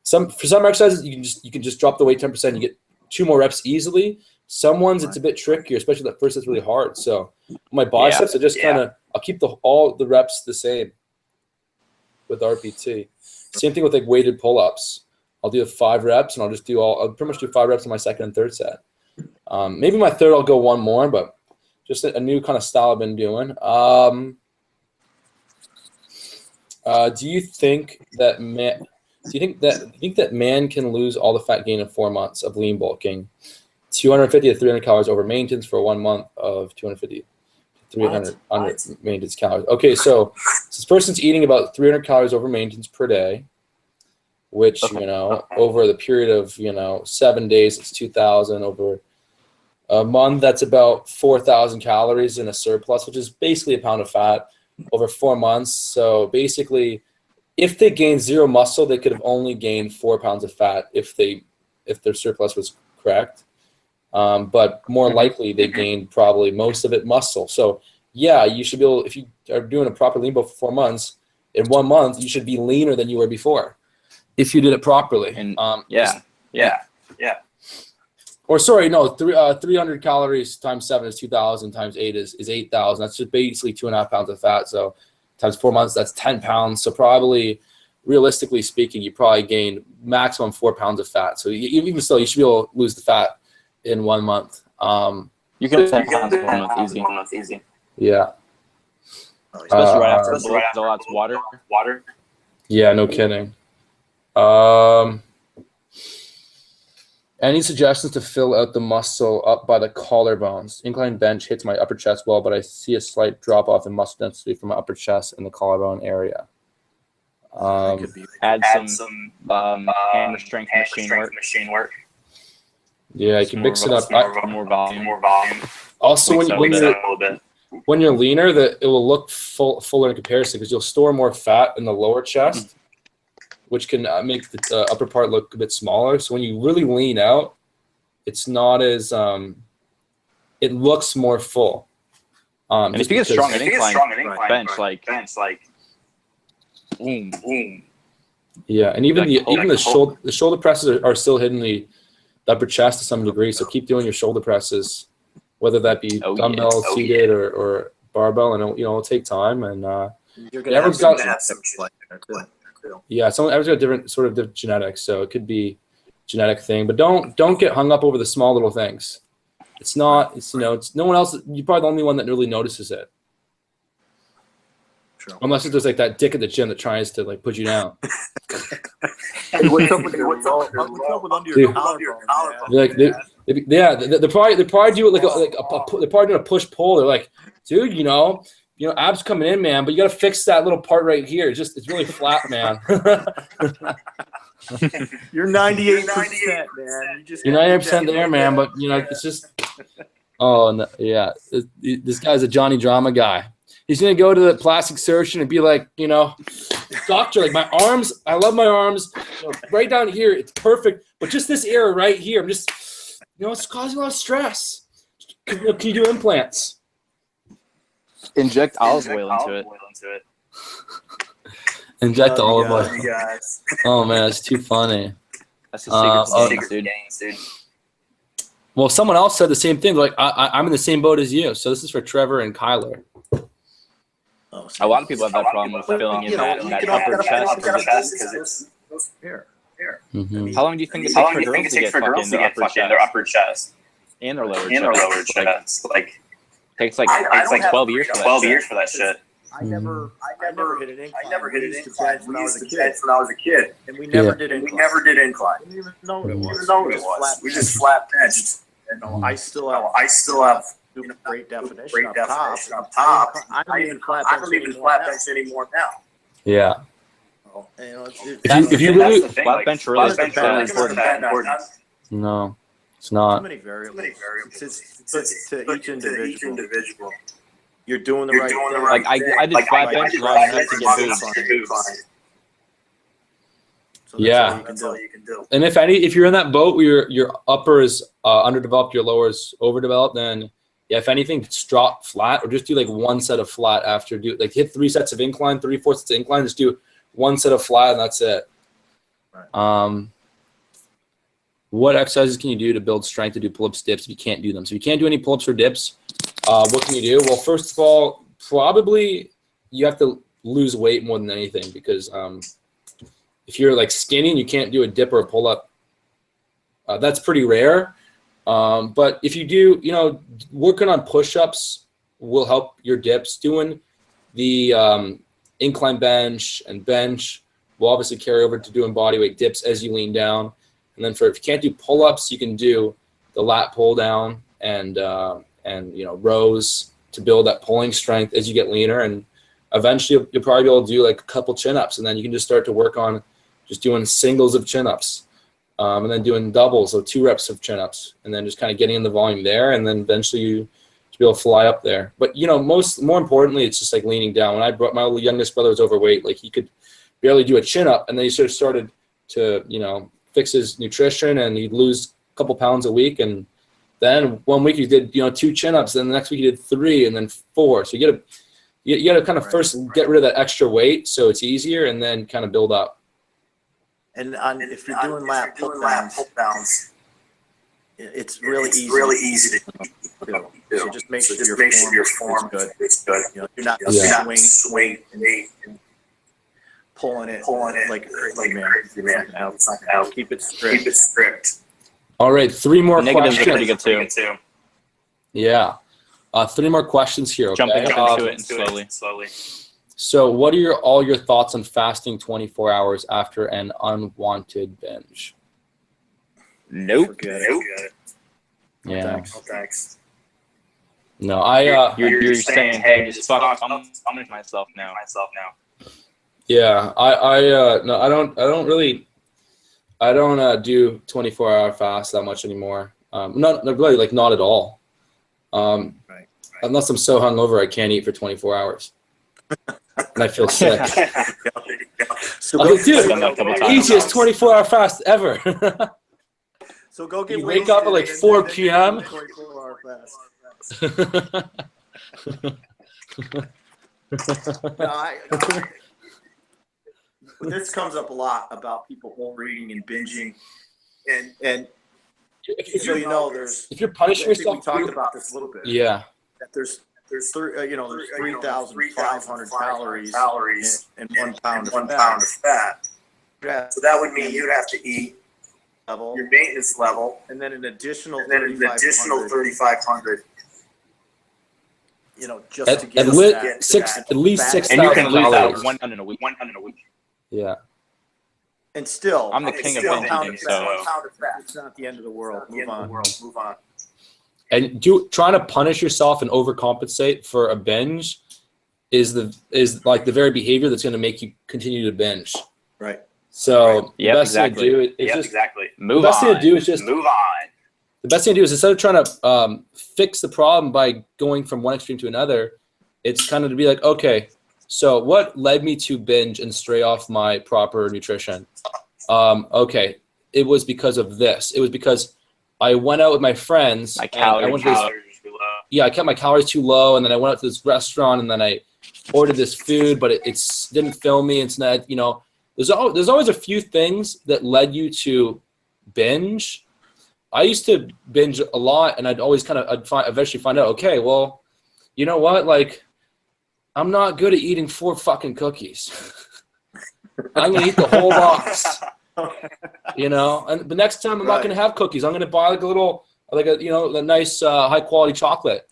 For some exercises, you can just drop the weight 10%. You get 2 more reps easily. Some ones it's a bit trickier, especially that first. It's really hard. So my biceps, I just I'll keep all the reps the same with RPT. Same thing with like weighted pull-ups. I'll do 5 reps, and I'll pretty much do 5 reps in my second and third set. Maybe my third I'll go 1 more, but just a new kind of style I've been doing. Do you think that man can lose all the fat gain in 4 months of lean bulking, 250 to 300 calories over maintenance for 1 month of 250 to 300 under maintenance calories? Okay, so this person's eating about 300 calories over maintenance per day, which over the period of 7 days, it's 2,000. Over a month, that's about 4,000 calories in a surplus, which is basically a pound of fat over 4 months. So basically, if they gained 0 muscle, they could have only gained 4 pounds of fat if their surplus was correct. But more likely, they gained probably most of it muscle. So yeah, you should be able, if you are doing a proper lean bulk for 4 months, in 1 month, you should be leaner than you were before, if you did it properly. And yeah. Or sorry, no, 300 calories times 7 is 2,000, times 8 is 8,000. That's just basically 2.5 pounds of fat. So times 4 months, that's 10 pounds. So probably, realistically speaking, you probably gained maximum 4 pounds of fat. So even still, you should be able to lose the fat in 1 month. You can lose 10 pounds in 1 month easy. Yeah. Especially right after a lot's water. Yeah, no kidding. Any suggestions to fill out the muscle up by the collarbones? Incline bench hits my upper chest well, but I see a slight drop off in muscle density from my upper chest and the collarbone area. Add some hammer strength machine work. Yeah, you can mix it up. More volume. Also, when you're leaner, it will look fuller in comparison because you'll store more fat in the lower chest, which can make the upper part look a bit smaller. So when you really lean out, it's not as it looks more full. And if you get strong in incline bench, like boom. Yeah, and even the shoulder presses are still hitting the upper chest to some degree. So keep doing your shoulder presses, whether that be dumbbell, seated, or barbell, and it'll take time. And you're gonna have some genetics like that too. Yeah, everyone's got different genetics, so it could be genetic thing. But don't get hung up over the small little things. It's no one else. You're probably the only one that really notices it. True. Unless it's just like that dick at the gym that tries to like put you down. Hey, what's up with under your collarbone? They're probably do it they're probably doing a push pull. They're like dude, abs coming in, man, but you got to fix that little part right here. It's really flat, man. You're 98%, man. You're 98% there, man, but it's just. Oh no, yeah. This guy's a Johnny Drama guy. He's gonna go to the plastic surgeon and be like, doctor, like my arms, I love my arms, right down here, it's perfect, but just this area right here, I'm just, it's causing a lot of stress. Can you do implants? Inject olive oil into it. Inject olive oil. Oh man, it's too funny. That's the secret dude. Well, someone else said the same thing. Like I'm in the same boat as you. So this is for Trevor and Kyler. A lot of people have that problem with filling in that upper chest because it's here. Mm-hmm. How long do you think it takes for girls to get fucking their upper chest and their lower chest? Like takes like 12 years for that shit. I never hit an incline. I never hit an incline when I was a kid. And we never did incline. We didn't even know what it was. We just flat benched. And I still have great definition up top. I don't even flat bench anymore now. Yeah. If you really flat bench really is important. No, it's not. Too many variables. It's to each individual. You're doing the right thing. Like I did flat bench long enough to get boobs. So that's all you can do. And if you're in that boat where your upper is underdeveloped, your lower is overdeveloped, then if anything, just drop flat or just do like one set of flat after hit 3 sets of incline, 3/4 sets of incline, just do one set of flat and that's it. Right. What exercises can you do to build strength to do pull-ups, dips if you can't do them? So if you can't do any pull-ups or dips, what can you do? Well, first of all, probably you have to lose weight more than anything because if you're like skinny and you can't do a dip or a pull-up, that's pretty rare. But if you do, working on push-ups will help your dips. Doing the incline bench and bench will obviously carry over to doing bodyweight dips as you lean down. And then if you can't do pull-ups, you can do the lat pull down and rows to build that pulling strength as you get leaner. And eventually you'll probably be able to do like a couple chin-ups, and then you can just start to work on just doing singles of chin-ups. And then doing doubles, so 2 reps of chin-ups, and then just kind of getting in the volume there, and then eventually you to be able to fly up there. But more importantly, it's just like leaning down. When I brought my youngest brother was overweight, like he could barely do a chin-up, and then he sort of started to fix his nutrition, and he'd lose a couple pounds a week, and then 1 week he did 2 chin-ups, and the next week he did 3, and then 4. So you gotta kind of first get rid of that extra weight so it's easier, and then kind of build up. And if you're doing lat pull downs, it's really easy to do. So just make sure your form is good. You're not swing and pulling it like a crazy man. It's not gonna help. Keep it strict. All right, 3 more Negatives questions. are pretty good too. Yeah. 3 more questions here. Okay? Jump into it and slowly. So what are all your thoughts on fasting 24 hours after an unwanted binge? Nope. Yeah. No thanks. No, you're saying, hey, just fuck, I'm myself now. Yeah, no, I don't do 24-hour fast that much anymore. Not really, like not at all. Right. Unless I'm so hungover I can't eat for 24 hours. And I feel sick. So dude, easiest 24-hour fast ever. So go get. You wake up at like 4 p.m. 24-hour fast. This comes up a lot about people overeating and binging, and there's. If you're punishing yourself, we talked about this a little bit. Yeah. That there's 3,500 calories in 1 pound of fat. So that would mean you'd have to eat your maintenance level, and then an additional 3,500. Just to get at least 6,000 and you can lose calories. that 1 pound in a week. Yeah. And still, I'm the king of binging, so it's not the end of the world. Move on. And trying to punish yourself and overcompensate for a binge is like the very behavior that's going to make you continue to binge. Right. So the best thing to do is move on. Thing to do is just move on. The best thing to do is, instead of trying to fix the problem by going from one extreme to another, it's kind of to be like, okay, so what led me to binge and stray off my proper nutrition? Okay, it was because of this. It was because I went out with my friends. My calories too low. Yeah, I kept my calories too low, and then I went out to this restaurant, and then I ordered this food, but it didn't fill me. It's not, there's always a few things that led you to binge. I used to binge a lot, and I'd eventually find out, okay, well, you know what? Like, I'm not good at eating 4 fucking cookies. I'm gonna eat the whole box. And the next time I'm not gonna have cookies. I'm gonna buy a nice high quality chocolate.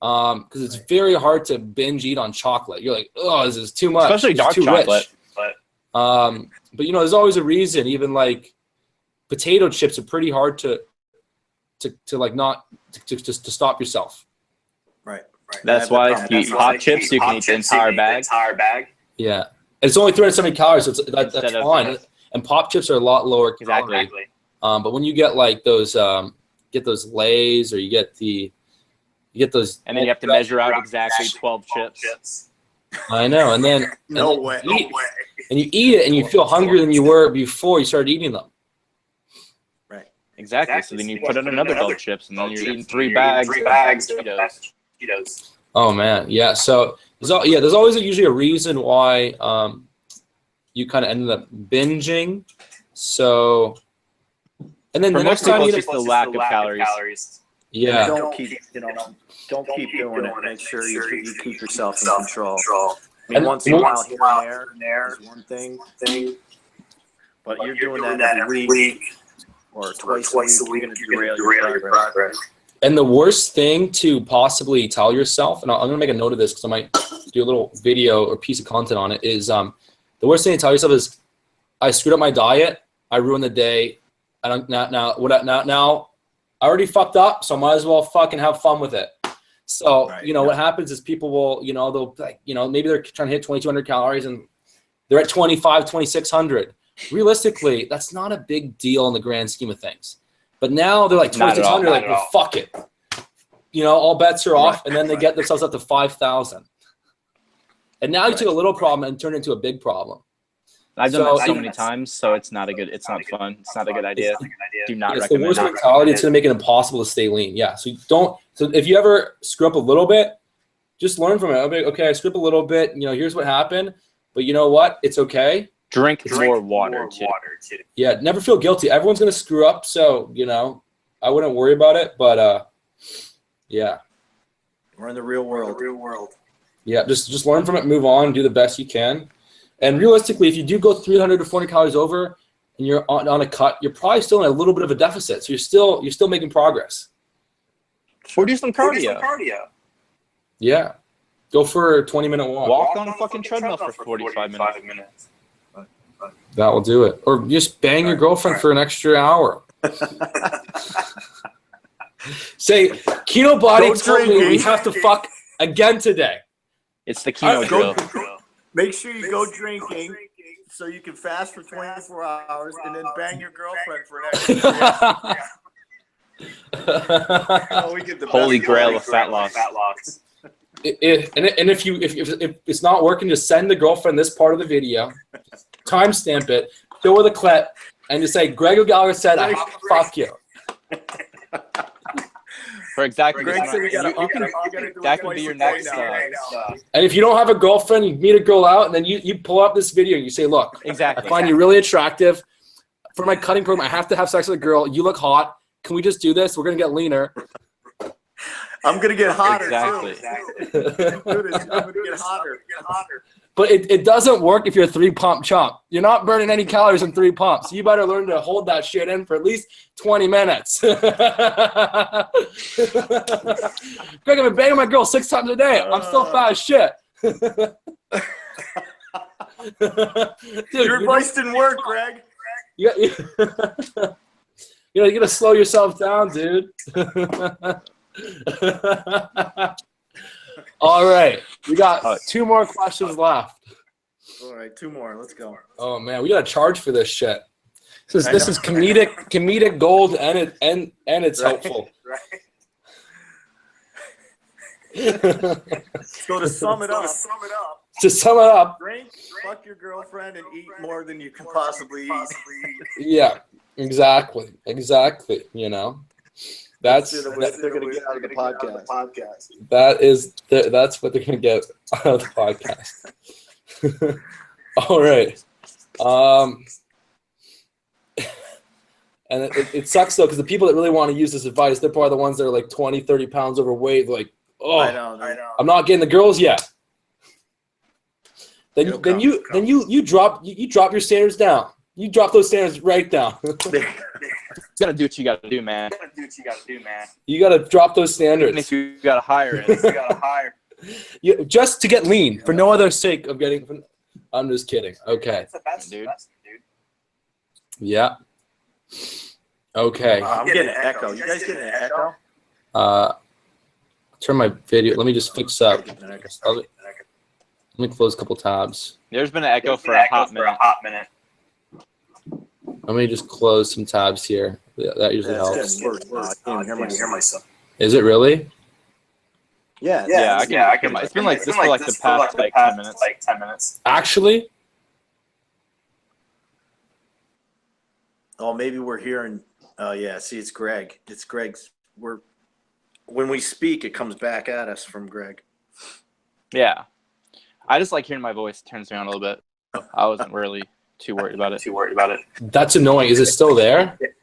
Because it's very hard to binge eat on chocolate. You're like, oh, this is too much. Especially dark chocolate. But there's always a reason. Even like potato chips are pretty hard to stop yourself. Right. That's why if you eat hot chips, you can eat the entire bag. Yeah. And it's only 370 calories, so that's fine. And pop chips are a lot lower calorie. Exactly. But when you get like those Lay's, or you get those, and then you have to measure out exactly 12 chips. I know, and then no way. And you eat it, and you feel hungrier than you were before you started eating them. Right. Exactly. So then you put in another 12 chips, and then you're eating 3 bags of Cheetos. Oh man, yeah. So there's always usually a reason why you kind of ended up binging. So, and then for the next most people, time it's just the lack of calories. Yeah. Don't keep doing it. Make sure you keep yourself in control. I mean, once in a while here and there is one thing, but you're doing that every week or twice a week, you're going to derail your progress. And the worst thing to possibly tell yourself, and I'm going to make a note of this because I might do a little video or piece of content on it, is the worst thing to tell yourself is, I screwed up my diet, I ruined the day, now I already fucked up, so I might as well fucking have fun with it. So, what happens is people will, they'll like, maybe they're trying to hit 2,200 calories and they're at 2,600. Realistically, that's not a big deal in the grand scheme of things. But now they're like 2,600, like, well, fuck it. All bets are off, and then they get themselves up to 5,000. And now you took a little problem and turned it into a big problem. I've done that so many times, so it's not fun. It's not a good idea. Do not recommend it. It's the worst mentality. It's going to make it impossible to stay lean. Yeah. So if you ever screw up a little bit, just learn from it. Okay, I screwed up a little bit. Here's what happened. But you know what? It's okay. Drink more water too. Yeah. Never feel guilty. Everyone's going to screw up. So, I wouldn't worry about it. But, yeah. We're in the real world. Yeah. Just learn from it. Move on. Do the best you can. And realistically, if you do go 300 to 400 calories over and you're on a cut, you're probably still in a little bit of a deficit. So you're still making progress. Or do some cardio. Yeah. Go for a 20-minute walk. Walk on a fucking treadmill for 45 minutes. That will do it. Or just bang your girlfriend for an extra hour. Say, Kino Body told me we have to fuck again today. It's the Kino drill. Make sure you go drinking so you can fast for 24 hours and then bang your girlfriend for an extra. Holy grail of fat loss. If it's not working, just send the girlfriend this part of the video, timestamp it, show her the clip, and just say, Gregor Gallagher said, I have to fuck you. For exactly that could be your next. And if you don't have a girlfriend, you meet a girl out, and then you pull up this video and you say, look, I find you really attractive. For my cutting program, I have to have sex with a girl. You look hot. Can we just do this? We're going to get leaner. I'm going to get hotter, too. I'm going to get hotter. But it doesn't work if you're a 3-pump chump. You're not burning any calories in 3 pumps. You better learn to hold that shit in for at least 20 minutes. Greg, I've been banging my girl 6 times a day. I'm still fat as shit. Dude, your advice didn't work, Greg. You gotta slow yourself down, dude. All right, we got 2 more questions left. All right, 2 more. Let's go. Oh man, we gotta charge for this shit. This is comedic gold, and it's helpful. Right. So to sum it up, drink, fuck your girlfriend, and eat more than you can possibly eat. Yeah, exactly. You know, that's they're gonna get out of the podcast. That's what they're gonna get out of the podcast. All right. And it sucks though, because the people that really want to use this advice, they're probably the ones that are like 20, 30 pounds overweight. They're like, oh, I know. I'm not getting the girls yet. Then you drop your standards down. You drop those standards right down. You gotta do what you gotta do, man. You gotta drop those standards. Even if you gotta hire it. Just to get lean, for no other sake of getting. I'm just kidding. Okay. That's the best, dude. Yeah. Okay. I'm getting an echo. You guys getting an echo? Turn my video. Let me just fix up. Let me close a couple tabs. There's been an echo for a hot minute. Let me just close some tabs here. Yeah, that usually helps. I can't hear myself. Is it really? Yeah. I can. It's been like this for like the past 10 minutes. Actually? Oh, maybe we're hearing. Oh, yeah. See, it's Greg. It's Greg's. When we speak, it comes back at us from Greg. Yeah. I just like hearing my voice. It turns me on a little bit. I wasn't really too worried about it. That's annoying. Is it still there? Here,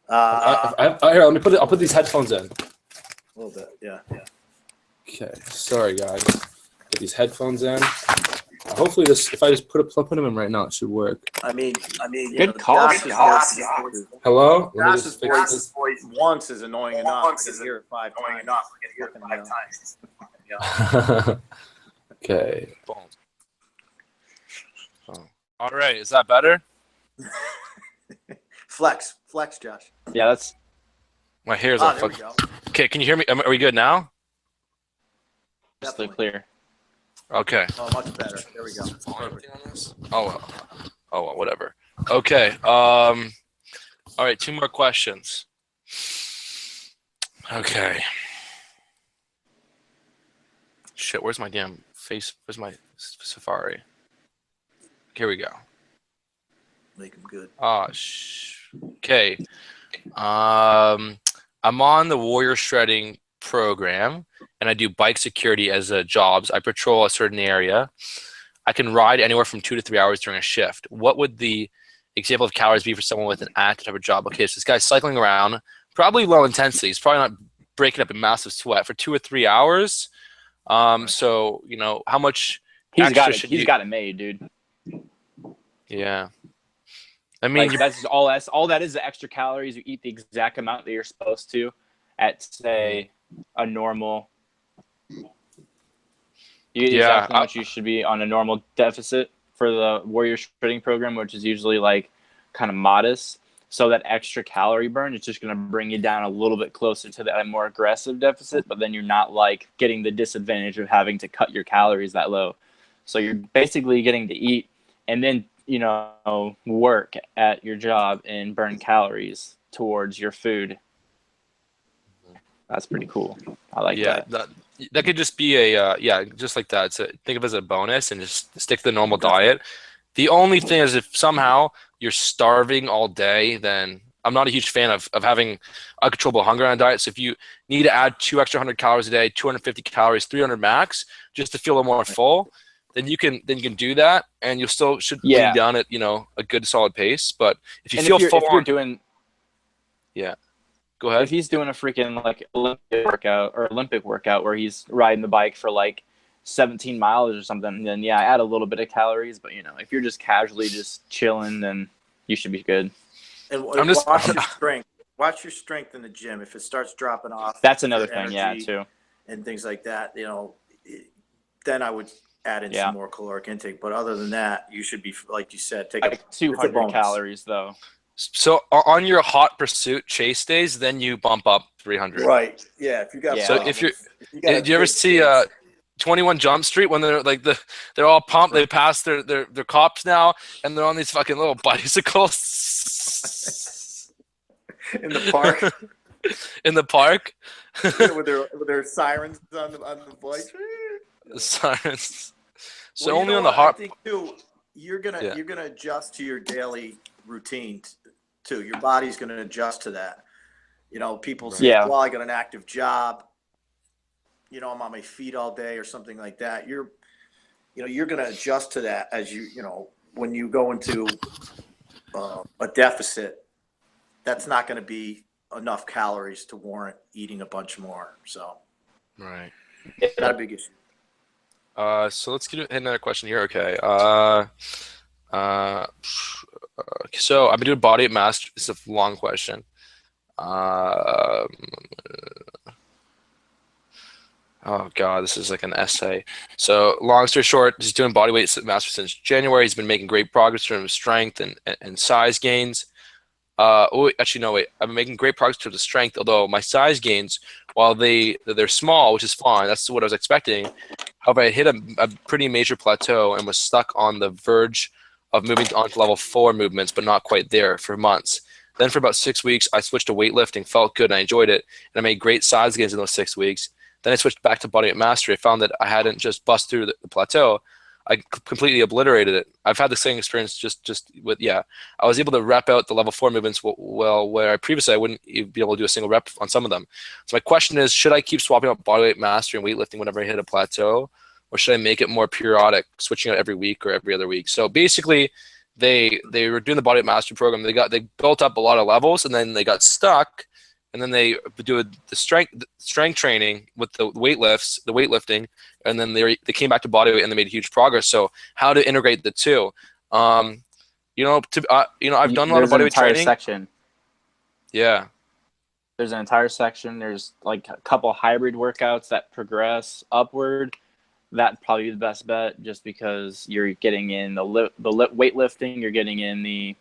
let me I'll put these headphones in. A little bit, yeah. Okay. Sorry, guys. Put these headphones in. Hopefully, if I just put them in right now, it should work. I mean, good call. Hello? Josh's voice once is annoying enough. I can hear it 5 times. Okay. Boom. All right. Is that better? Flex, Josh. Yeah, that's. My hair's all fucked. Okay, can you hear me? Are we good now? Crystal clear. Okay. Oh, much better. There we go. Oh well, whatever. Okay. All right, 2 more questions. Okay. Shit, where's my damn face? Where's my Safari? Here we go. Make them good. Okay. I'm on the warrior shredding program, and I do bike security as a jobs. I patrol a certain area. I can ride anywhere from 2 to 3 hours during a shift. What would the example of calories be for someone with an active type of job? Okay, so this guy's cycling around, probably low intensity. He's probably not breaking up in massive sweat for 2 or 3 hours. So you know how much he's got it made, dude. Yeah. I mean, like, that's all that is the extra calories. You eat the exact amount that you're supposed to at, say, a normal. You eat exactly how much you should be on a normal deficit for the warrior shredding program, which is usually like kind of modest. So that extra calorie burn is just going to bring you down a little bit closer to that more aggressive deficit, but then you're not like getting the disadvantage of having to cut your calories that low. So you're basically getting to eat and then, you know, work at your job and burn calories towards your food. That's pretty cool. I like that. That could just be just like that. Think of it as a bonus and just stick to the normal diet. The only thing is if somehow you're starving all day, then I'm not a huge fan of having uncontrollable hunger on a diet. So if you need to add 200 calories a day, 250 calories, 300 max, just to feel a little more full, then you can do that, and you still should be down at a good solid pace. But if you feel full, go ahead. If he's doing a freaking like Olympic workout where he's riding the bike for like 17 miles or something, then add a little bit of calories. But if you're just casually just chilling, then you should be good. And watch your strength. Watch your strength in the gym. If it starts dropping off, that's another thing. Yeah, too. And things like that. Then I would add in some more caloric intake. But other than that, you should be, like you said, take like 200 calories though. So on your hot pursuit chase days, then you bump up 300. Right. Yeah. If you got So problems, if you got a do you ever big see chase. 21 Jump Street when they're like they're all pumped, they passed their cops now, and they're on these fucking little bicycles In the park? in the park. Yeah, with their sirens on the bike. The sirens. So Well, only on the hot. I think too, you're gonna adjust to your daily routine too. Your body's gonna adjust to that. People say, well, I got an active job. I'm on my feet all day or something like that. You're gonna adjust to that as when you go into a deficit. That's not going to be enough calories to warrant eating a bunch more. So, Right. It's not a big issue. So let's get another question here. Okay. So I've been doing body weight master. It's a long question. Oh God, this is like an essay. So long story short, he's doing body weight master since January. He's been making great progress in terms of strength and size gains. Actually, no, wait. I've been making great progress in terms of strength, although my size gains, while they're small, which is fine, that's what I was expecting. However, I hit a pretty major plateau and was stuck on the verge of moving on to level 4 movements, but not quite there for months. Then for about 6 weeks, I switched to weightlifting, felt good, and I enjoyed it, and I made great size gains in those 6 weeks. Then I switched back to body weight mastery. I found that I hadn't just bust through the plateau. I completely obliterated it. I've had the same experience just with, I was able to rep out the level 4 movements well, where previously I wouldn't even be able to do a single rep on some of them. So my question is, should I keep swapping out body weight mastery and weightlifting whenever I hit a plateau? Or should I make it more periodic, switching out every week or every other week? So basically, they were doing the body weight mastery program. They built up a lot of levels, and then they got stuck. And then they do the strength training with the weightlifting, and then they came back to body weight and they made huge progress. So how to integrate the two? I've done a lot of body weight training. Section. Yeah. There's an entire section. There's like a couple hybrid workouts that progress upward. That'd probably be the best bet, just because you're getting in the weightlifting, you're getting in the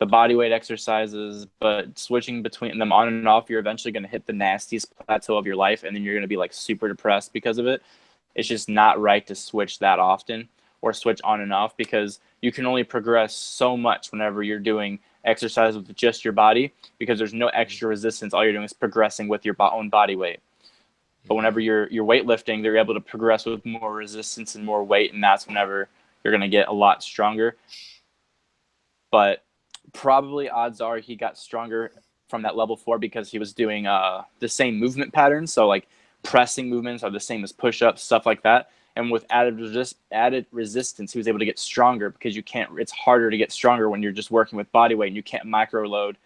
body weight exercises, but switching between them on and off, you're eventually going to hit the nastiest plateau of your life, and then you're going to be like super depressed because of it. It's just not right to switch that often or switch on and off, because you can only progress so much whenever you're doing exercise with just your body, because there's no extra resistance. All you're doing is progressing with your own body weight. But whenever you're weightlifting, they're able to progress with more resistance and more weight, and that's whenever you're going to get a lot stronger. But probably odds are he got stronger from that level 4 because he was doing the same movement patterns. So like pressing movements are the same as push-ups, stuff like that. And with added resistance, he was able to get stronger, because it's harder to get stronger when you're just working with body weight and you can't micro load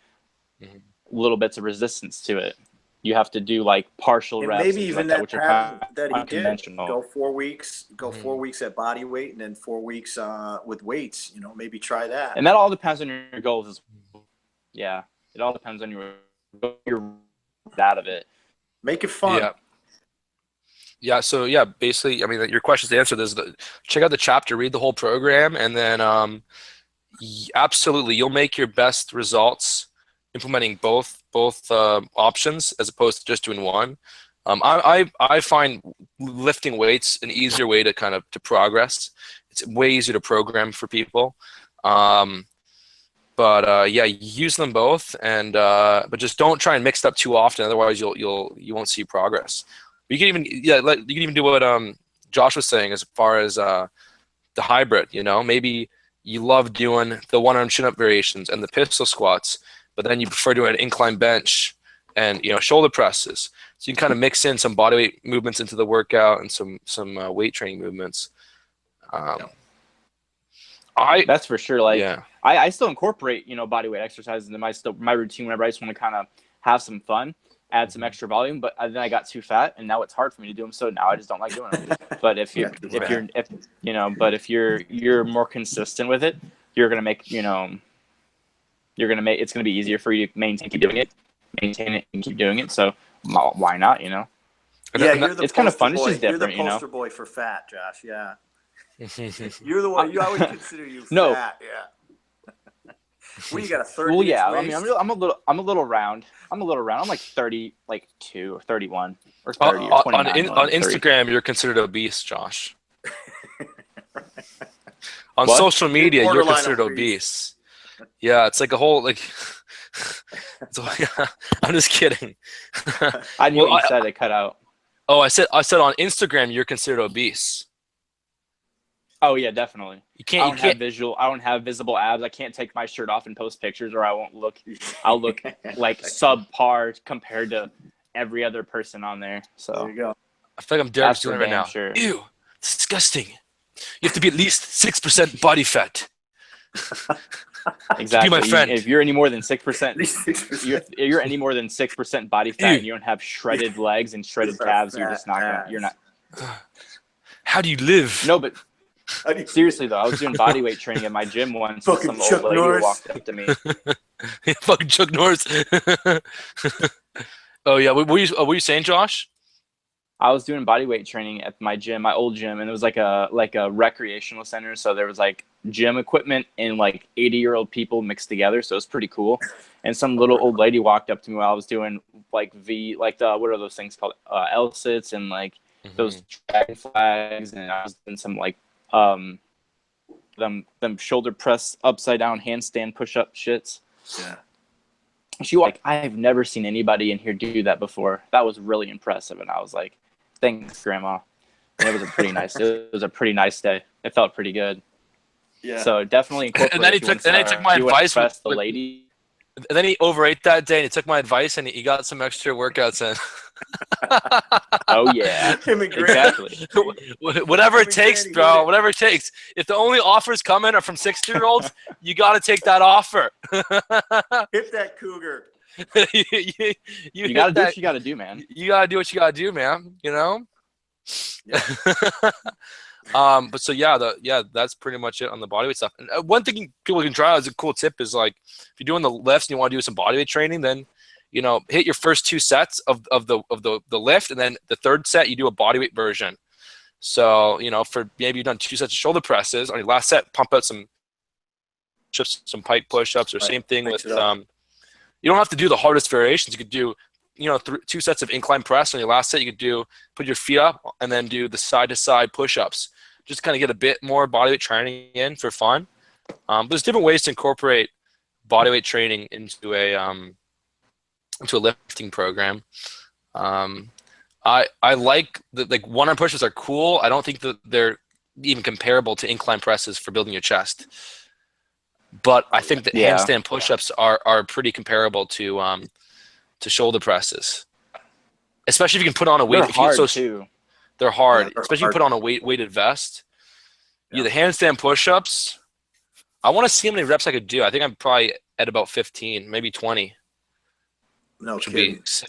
little bits of resistance to it. You have to do like partial reps. Maybe even that pattern that he did. Go 4 weeks. Go 4 weeks at body weight, and then 4 weeks with weights. Maybe try that. And that all depends on your goals. Yeah, it all depends on your out of it. Make it fun. Yeah. So basically, I mean, your question's answered. Check out the chapter, read the whole program, and then absolutely, you'll make your best results implementing both options as opposed to just doing one. I find lifting weights an easier way to to progress. It's way easier to program for people. Use them both, and but just don't try and mix it up too often. Otherwise, you won't see progress. You can even do what Josh was saying as far as the hybrid. Maybe you love doing the one-arm chin-up variations and the pistol squats, but then you prefer doing an incline bench and shoulder presses. So you can kind of mix in some body weight movements into the workout and some weight training movements. That's for sure. I still incorporate body weight exercises into my routine whenever I just want to kind of have some fun, add some extra volume. But then I got too fat, and now it's hard for me to do them. So now I just don't like doing them. But if you're more consistent with it, you're gonna make it's gonna be easier for you to maintain it, and keep doing it. So why not? Yeah, it's kind of fun. It's just different. You're the poster boy for fat, Josh. Yeah. You're the one. You always consider you fat. Yeah. When you got a 30 Well, yeah. waist? I mean, I'm a little round. I'm like 30, like 2 or 31 or 30 or 29. On Instagram, you're considered obese, Josh. On What? social media, you're considered obese. Yeah, it's like a whole like. So, yeah, I'm just kidding. I knew what you said. It cut out. Oh, I said on Instagram you're considered obese. Oh yeah, definitely. I don't have visible abs. I can't take my shirt off and post pictures, or I'll look like subpar compared to every other person on there. So there you go. I feel like I'm Derek's doing it right now. Sure. Ew, disgusting. You have to be at least 6% body fat. Exactly. Be my friend. If you're any more than 6%, you're any more than 6% body fat, and you don't have shredded legs and shredded calves, you're just not gonna. You're not. How do you live? No, but seriously though, I was doing body weight training at my gym once. And some old lady walked up to me. Fucking Chuck Norris. Oh yeah, what were you saying, Josh? I was doing body weight training at my gym, my old gym, and it was like a recreational center. So there was like gym equipment and like 80-year-old people mixed together. So it was pretty cool. And some little old lady walked up to me while I was doing like what are those things called? L-sits and like those dragon flags. And I was doing some like them shoulder press upside down handstand push-up shits. Yeah. She was like, I've never seen anybody in here do that before. That was really impressive. And I was like, thanks, Grandma. And it was a pretty nice. It was a pretty nice day. It felt pretty good. Yeah. So definitely incorporate. And then he took my advice with the lady. And then he overate that day, and he took my advice, and he got some extra workouts in. Oh yeah, exactly. Whatever it takes, bro. Whatever it takes. If the only offers coming are from 60-year-olds, you got to take that offer. Hit that cougar. You got to do what you got to do, man. You got to do what you got to do, man. You know. Yeah. But so that's pretty much it on the bodyweight stuff. And one thing people can try as a cool tip is like if you're doing the lifts and you want to do some bodyweight training, then hit your first 2 sets of the lift, and then the third set you do a bodyweight version. So for maybe you've done 2 sets of shoulder presses on your last set, pump out some pike push-ups, or same thing with you don't have to do the hardest variations. You could do 2 sets of incline press on your last set. You could put your feet up and then do the side-to-side push-ups. Just kind of get a bit more bodyweight training in for fun. There's different ways to incorporate bodyweight training into a lifting program. I like like one-arm push-ups are cool. I don't think that they're even comparable to incline presses for building your chest. But I think that handstand push-ups are pretty comparable to shoulder presses, especially if you can put on a weight. They're hard too. They're hard, especially if you put on a weighted vest. Yeah, the handstand push-ups. I want to see how many reps I could do. I think I'm probably at about 15, maybe 20. No which kidding. Would be sick.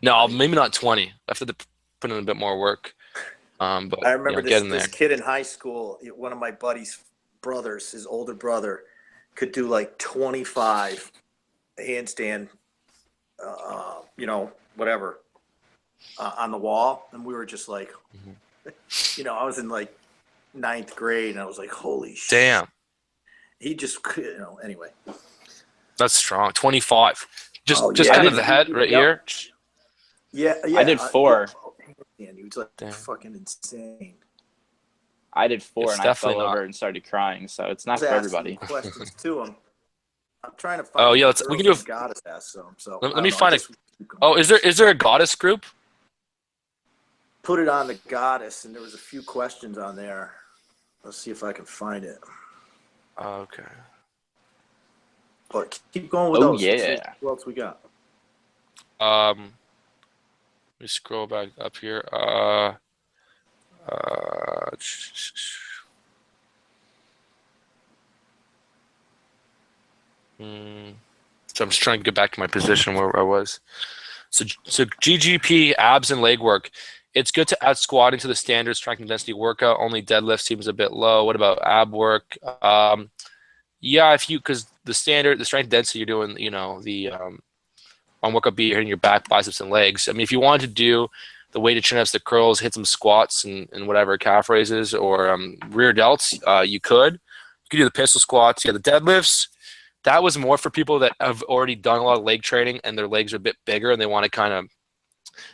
No, maybe not 20. I have to put in a bit more work. But I remember this kid in high school. One of my buddy's brothers, his older brother, could do like 25 handstand. Whatever, on the wall. And we were just like, I was in like 9th grade and I was like, holy shit. Damn. He just, anyway. That's strong. 25. Just kind of the head right here. Yeah. I did 4. And he was like fucking insane. I did 4 and I fell over and started crying. So it's not for everybody. Questions to him. I'm trying to find. Oh yeah, we can do a goddess ask some. So let me find it. Oh, is there a goddess group? Put it on the goddess, and there was a few questions on there. Let's see if I can find it. Okay. But keep going with those. Yeah. What else we got? Let me scroll back up here. So I'm just trying to get back to my position where I was. So GGP, abs and leg work. It's good to add squatting to the standard strength and density workout. Only deadlift seems a bit low. What about ab work? Because the standard, the strength and density you're doing, the on workout B, you're hitting your back, biceps, and legs. I mean, if you wanted to do the weighted chin-ups, the curls, hit some squats and whatever, calf raises or rear delts, you could. You could do the pistol squats. Yeah, the deadlifts. that was more for people that have already done a lot of leg training and their legs are a bit bigger and they want to kind of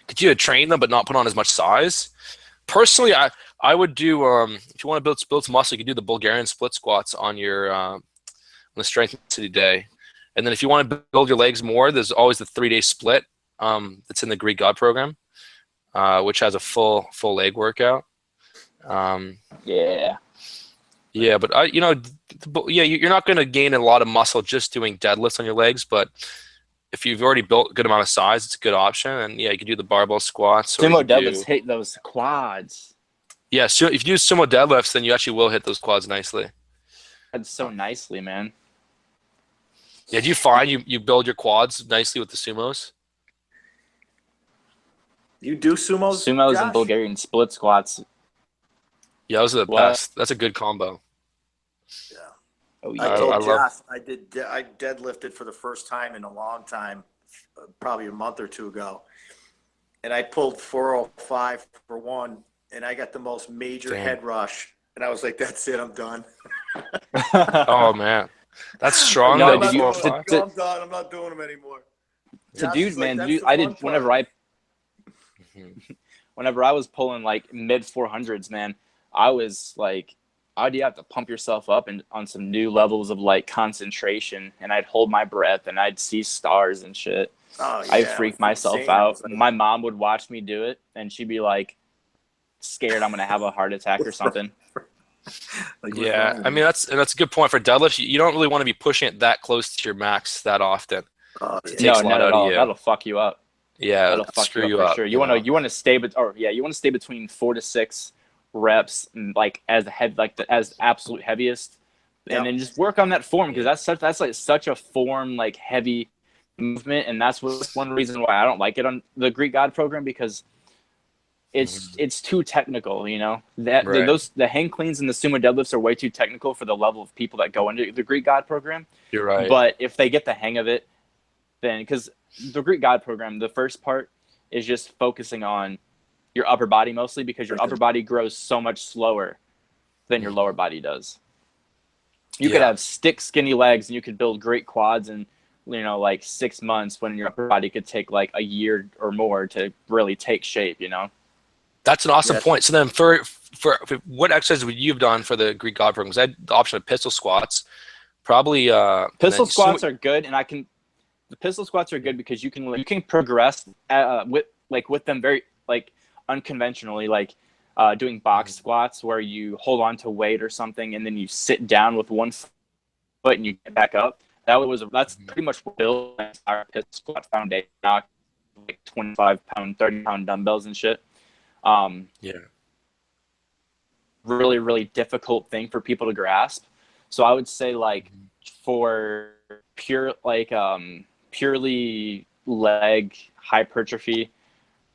continue to train them but not put on as much size. Personally, I would do if you want to build some muscle, you can do the Bulgarian split squats on your on the strength intensity day, and then if you want to build your legs more, there's always the 3-day split that's in the Greek God program, which has a full leg workout. Yeah, but you're not going to gain a lot of muscle just doing deadlifts on your legs, but if you've already built a good amount of size, it's a good option. And yeah, you can do the barbell squats. Sumo deadlifts hit those quads. Yeah, so if you do sumo deadlifts, then you actually will hit those quads nicely. That's so nicely, man. Yeah, do you find you build your quads nicely with the sumos? You do sumos? Sumos Josh? and Bulgarian split squats. Yeah, those are the best. That's a good combo. Yeah. Oh, yeah. I told Josh I deadlifted for the first time in a long time, probably a month or two ago, and I pulled 405 for one, and I got the most major head rush, and I was like, "That's it, I'm done." Oh man, that's strong. I'm though. done. I'm not doing them anymore. Dude, man, I did whenever I was pulling like mid 400s, man, I was like, you have to pump yourself up and on some new levels of like concentration, and I'd hold my breath and I'd see stars and shit. Oh, yeah, I freaked myself out. Like, my mom would watch me do it, and she'd be like, scared I'm gonna have a heart attack or something. Yeah, I mean that's a good point for deadlifts. You don't really want to be pushing it that close to your max that often. It takes a lot out of you. That'll fuck you up. Yeah, that'll fuck you up for sure. You want to stay, you want to stay between 4 to 6 reps, like as as absolute heaviest, and then just work on that form, because that's like such a form like heavy movement, and that's one reason why I don't like it on the Greek God program, because it's too technical, you know. The hang cleans and the sumo deadlifts are way too technical for the level of people that go into the Greek God program. You're right. But if they get the hang of it, then, because the Greek God program, the first part is just focusing on your upper body mostly, because your upper body grows so much slower than your lower body does. You could have skinny legs and you could build great quads in, like 6 months, when your upper body could take like a year or more to really take shape, you know? That's an awesome point. So then for what exercises would you have done for the Greek God program? Because I had the option of pistol squats. Probably pistol squats are good, and the pistol squats are good because you can progress with them very like unconventionally, like doing box squats where you hold on to weight or something and then you sit down with one foot and you get back up. That's pretty much what built our pistol squat foundation, like 25-pound, 30-pound dumbbells and shit. Really, really difficult thing for people to grasp. So I would say, like, for purely leg hypertrophy,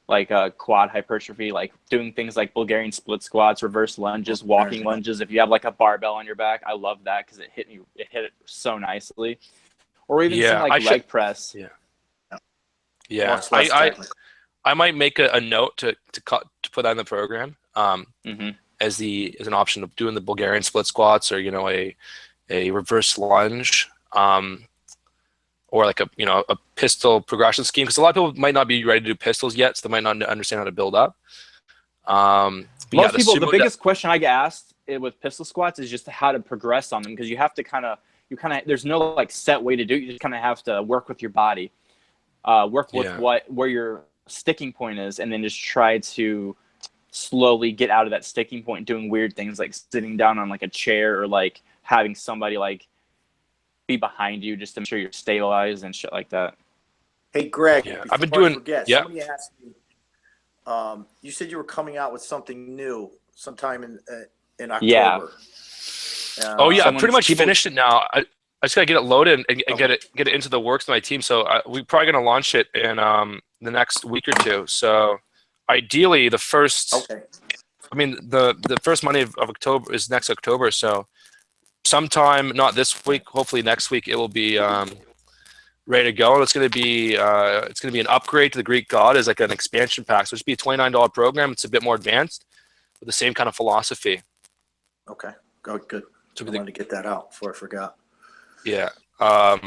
like quad hypertrophy, like doing things like Bulgarian split squats, reverse lunges, walking lunges. If you have like a barbell on your back, I love that because it hit it so nicely. Or even some leg press. Yeah. I might make a note to put that in the program as an option of doing the Bulgarian split squats, or a reverse lunge, or like a pistol progression scheme, because a lot of people might not be ready to do pistols yet, so they might not understand how to build up. Most people, the biggest question I get asked with pistol squats is just how to progress on them, because you have to there's no like set way to do it. You just kind of have to work with your body, work with where your sticking point is, and then just try to slowly get out of that sticking point, doing weird things like sitting down on like a chair, or like having somebody like be behind you just to make sure you're stabilized and shit like that. Hey Greg, I've been doing. Somebody asked me. You said you were coming out with something new sometime in October. Yeah. I pretty much finished it now. I just gotta get it loaded and get it into the works of my team. So we're probably gonna launch it in the next week or two. So ideally, the first. Okay. I mean, the first Monday of October is next October. So sometime, not this week, hopefully next week, it will be ready to go. And it's gonna be an upgrade to the Greek God, as like an expansion pack. So it's be a $29 program. It's a bit more advanced, with the same kind of philosophy. Okay. Good. So I wanted to get that out before I forgot. Yeah. All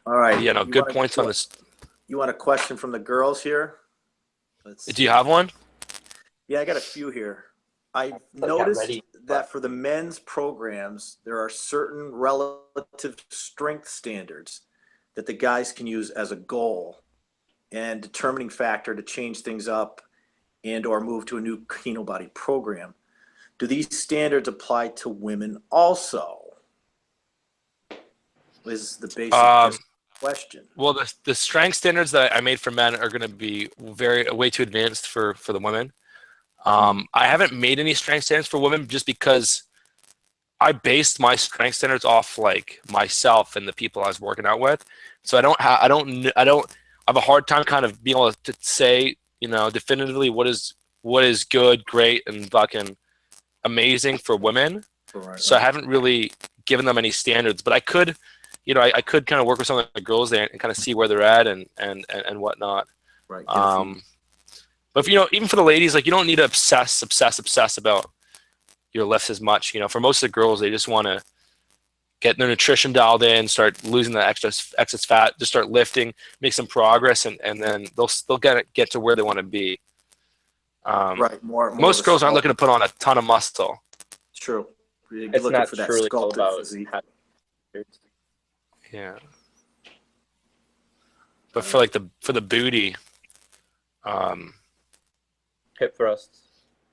right. Yeah, no, good points on this. You want a question from the girls here? Do you have one? Yeah, I got a few here. I've noticed that for the men's programs, there are certain relative strength standards that the guys can use as a goal and determining factor to change things up and or move to a new Kino body program. Do these standards apply to women also? Is the basic question. Well, the strength standards that I made for men are going to be way too advanced for the women. I haven't made any strength standards for women just because I based my strength standards off like myself and the people I was working out with. So I have a hard time kind of being able to say, definitively what is good, great, and fucking amazing for women. So I haven't really given them any standards, but I could, I could kind of work with some of the girls there and kind of see where they're at and whatnot. Right. But even for the ladies, like you don't need to obsess about your lifts as much. For most of the girls, they just want to get their nutrition dialed in, start losing the excess fat, just start lifting, make some progress, and then they'll get to where they want to be. Right. Most girls aren't looking to put on a ton of muscle. True. You're it's looking not for that truly sculpted about physique. Yeah. But for the booty, hip thrusts.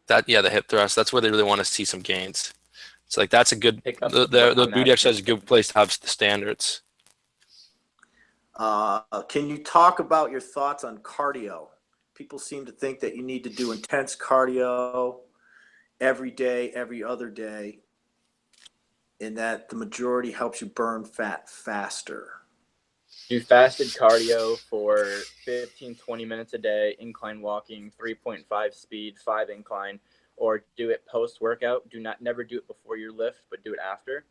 the hip thrust, that's where they really want to see some gains. It's like that's a good the booty exercise is a good place to have the standards. Can you talk about your thoughts on cardio? People seem to think that you need to do intense cardio every day, every other day, and that the majority helps you burn fat faster. Do fasted cardio for 15-20 minutes a day, incline walking, 3.5 speed, 5 incline, or do it post-workout. Never do it before your lift, but do it after.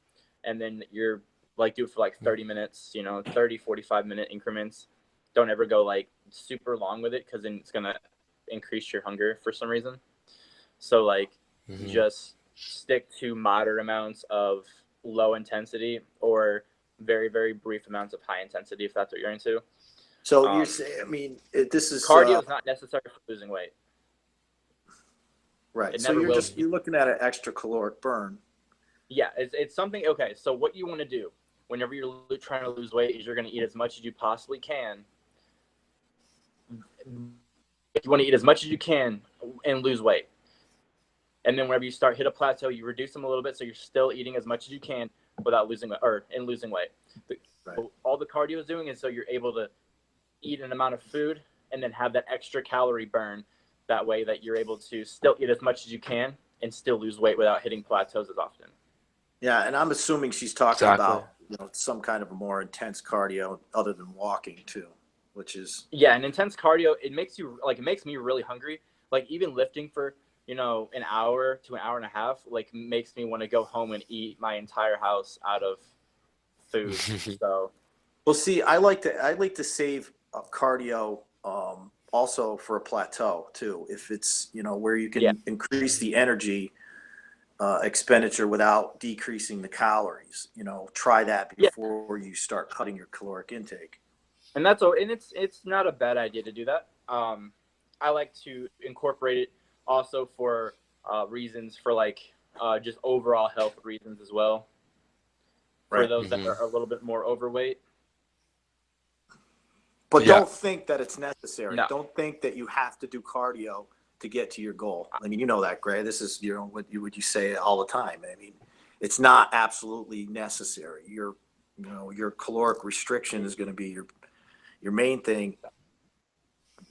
And then do it for 30 minutes, 30, 45-minute increments. Don't ever go super long with it because then it's going to increase your hunger for some reason. So just stick to moderate amounts of low intensity or very, very brief amounts of high intensity if that's what you're into. So you're saying, this is cardio is not necessary for losing weight. Right. So you're looking at an extra caloric burn. Yeah, it's something. Okay, so what you want to do whenever you're trying to lose weight is you're going to eat as much as you possibly can. You want to eat as much as you can and lose weight. And then whenever you hit a plateau, you reduce them a little bit so you're still eating as much as you can without losing weight. Right. All the cardio is doing is so you're able to eat an amount of food and then have that extra calorie burn. That way that you're able to still eat as much as you can and still lose weight without hitting plateaus as often. Yeah, and I'm assuming she's talking about some kind of a more intense cardio other than walking too, which is an intense cardio. It makes me really hungry. Even lifting for an hour to an hour and a half makes me want to go home and eat my entire house out of food. So, well, see, I like to save cardio also for a plateau too. If it's where you can increase the energy expenditure without decreasing the calories, try that before you start cutting your caloric intake. And it's not a bad idea to do that. I like to incorporate it also for reasons for just overall health reasons as well. For those that are a little bit more overweight. But don't think that it's necessary. No. Don't think that you have to do cardio to get to your goal. I mean, that, Gray. This is what you say all the time. I mean, it's not absolutely necessary. Your caloric restriction is going to be your main thing.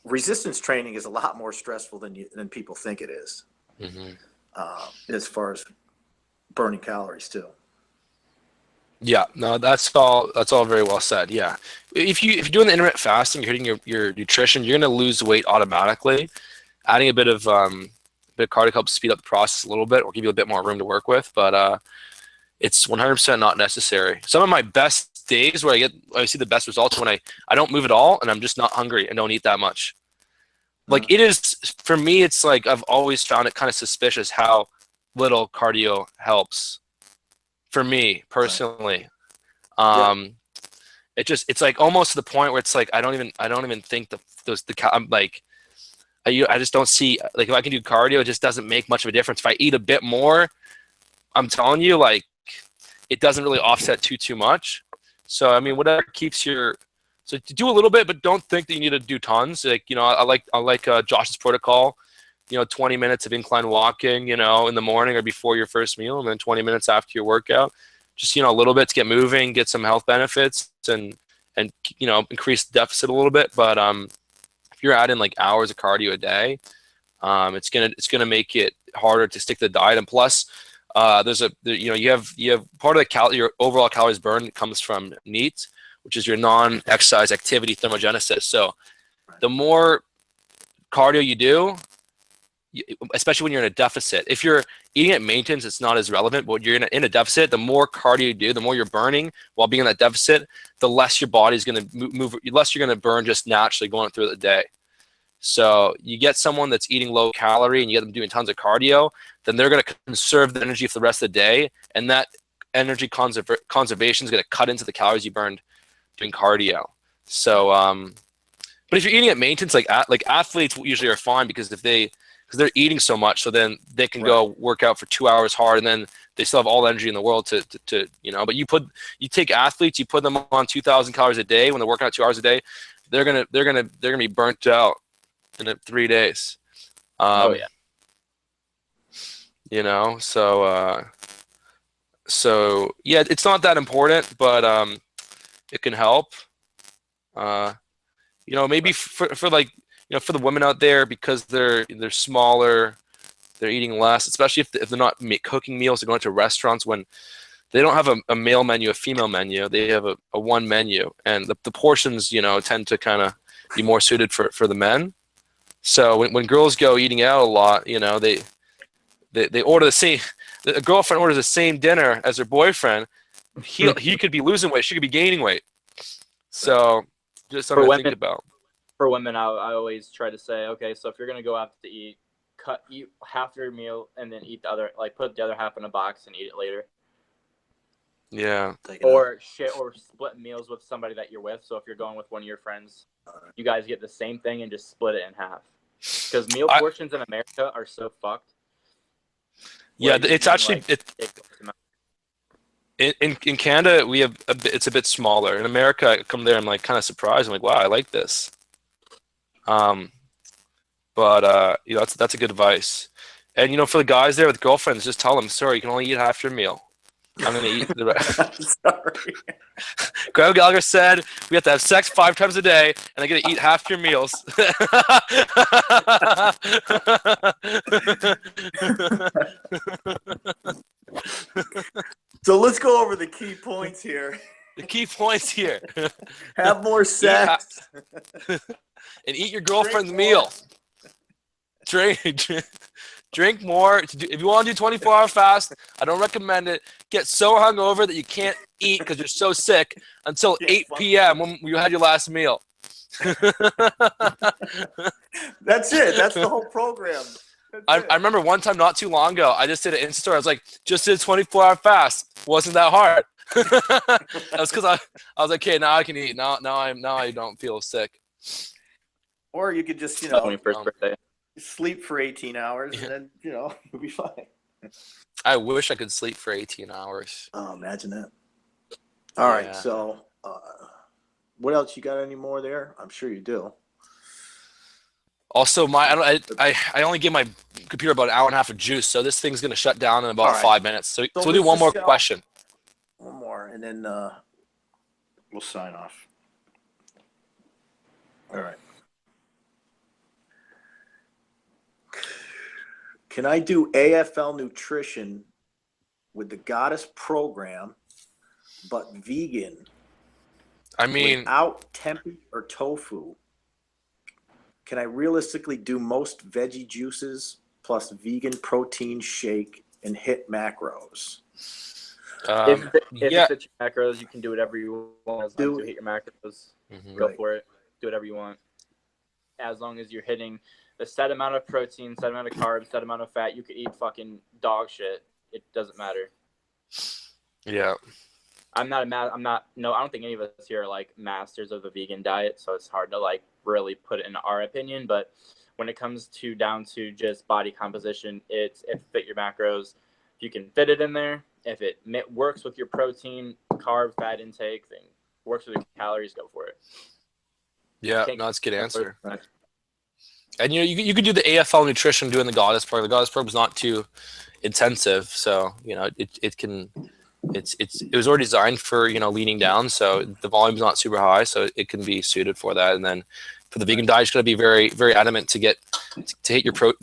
Resistance training is a lot more stressful than people think it is, as far as burning calories too. Yeah, no, that's all very well said. Yeah, if you're doing the intermittent fasting, you're hitting your nutrition, you're going to lose weight automatically. Adding a bit of cardio helps speed up the process a little bit or give you a bit more room to work with, but it's 100% not necessary. Some of my best days where I see the best results when I don't move at all and I'm just not hungry and don't eat that much. It is, for me, it's I've always found it kind of suspicious how little cardio helps for me personally. It's like almost to the point where it's like I don't even think I'm like I just don't see, like, if I can do cardio, it just doesn't make much of a difference. If I eat a bit more, I'm telling you, like, it doesn't really offset too much. So I mean, whatever keeps your, so do a little bit, but don't think that you need to do tons. Like, you know, I like Josh's protocol. You know, 20 minutes of incline walking, you know, in the morning or before your first meal, and then 20 minutes after your workout. Just, you know, a little bit to get moving, get some health benefits, and you know, increase the deficit a little bit. But if you're adding like hours of cardio a day, it's gonna make it harder to stick to the diet. And plus, you have part of your overall calories burned comes from NEAT, which is your non-exercise activity thermogenesis. So the more cardio you do, especially when you're in a deficit, if you're eating at maintenance, it's not as relevant. But when you're in a deficit, the more cardio you do, the more you're burning while being in that deficit, the less your body's going to move, less you're going to burn just naturally going through the day. So you get someone that's eating low calorie and you get them doing tons of cardio, then they're going to conserve the energy for the rest of the day, and that energy conservation is going to cut into the calories you burned doing cardio. So, but if you're eating at maintenance, like athletes usually are fine because they're eating so much, so then they can go work out for 2 hours hard, and then they still have all the energy in the world to you know. But you take athletes, you put them on 2,000 calories a day when they're working out 2 hours a day, they're gonna be burnt out in 3 days. You know, so yeah, it's not that important, but it can help. You know, maybe for like, you know, for the women out there, because they're smaller, they're eating less, especially if they're not cooking meals, they're going to restaurants when they don't have a male menu, a female menu, they have a one menu, and the portions, you know, tend to kind of be more suited for the men. So when girls go eating out a lot, you know, they order the same, a girlfriend orders the same dinner as her boyfriend, he could be losing weight, she could be gaining weight. So just something to think about. For women, I always try to say, okay, so if you're gonna go out to eat, eat half your meal and then eat the other, like put the other half in a box and eat it later. Yeah. Or split meals with somebody that you're with. So if you're going with one of your friends, you guys get the same thing and just split it in half. Because meal portions in America are so fucked. Yeah, it's actually in Canada we have it's a bit smaller. In America, I come there, I'm like kind of surprised. I'm like, wow, I like this. But you know, that's a good advice. And you know, for the guys there with girlfriends, just tell them, sorry, you can only eat half your meal. I'm gonna eat the rest. Sorry. Graham Gallagher said we have to have sex 5 times a day, and I'm gonna eat half your meals. So let's go over the key points here. The key points here. Have more sex. And eat your girlfriend's meal. Drink more. If you want to do 24-hour fast, I don't recommend it. Get so hungover that you can't eat because you're so sick until 8 p.m. when you had your last meal. That's it. That's the whole program. I remember one time not too long ago, I just did an Insta story. I was like, just did a 24-hour fast. Wasn't that hard. That was because I was like, okay, now I can eat. Now I don't feel sick. Or you could just, you know, sleep for 18 hours and then, you know, you'll be fine. I wish I could sleep for 18 hours. Oh, imagine that. All right, so what else? You got any more there? I'm sure you do. Also, I only give my computer about an hour and a half of juice, so this thing's gonna shut down in about 5 minutes. So we'll do one more question. One more, and then we'll sign off. All right. Can I do AFL nutrition with the Goddess program, but vegan? I mean, without tempeh or tofu. Can I realistically do most veggie juices plus vegan protein shake and hit macros? If it fits your macros, you can do whatever you want. As long as you hit your macros, go for it. Do whatever you want. As long as you're hitting the set amount of protein, set amount of carbs, set amount of fat, you could eat fucking dog shit. It doesn't matter. Yeah. I'm not no, I don't think any of us here are like masters of the vegan diet, so it's hard to like really put it in our opinion. But when it comes to down to just body composition, it's if fit your macros, if you can fit it in there, if it works with your protein, carb, fat intake, thing works with your calories, go for it. Yeah, no, that's a good answer. And you could do the AFL nutrition doing the goddess program. The goddess program is not too intensive, so it was already designed for leaning down, so the volume's not super high, so it can be suited for that. And then for the vegan diet, you're going to be very, very adamant to get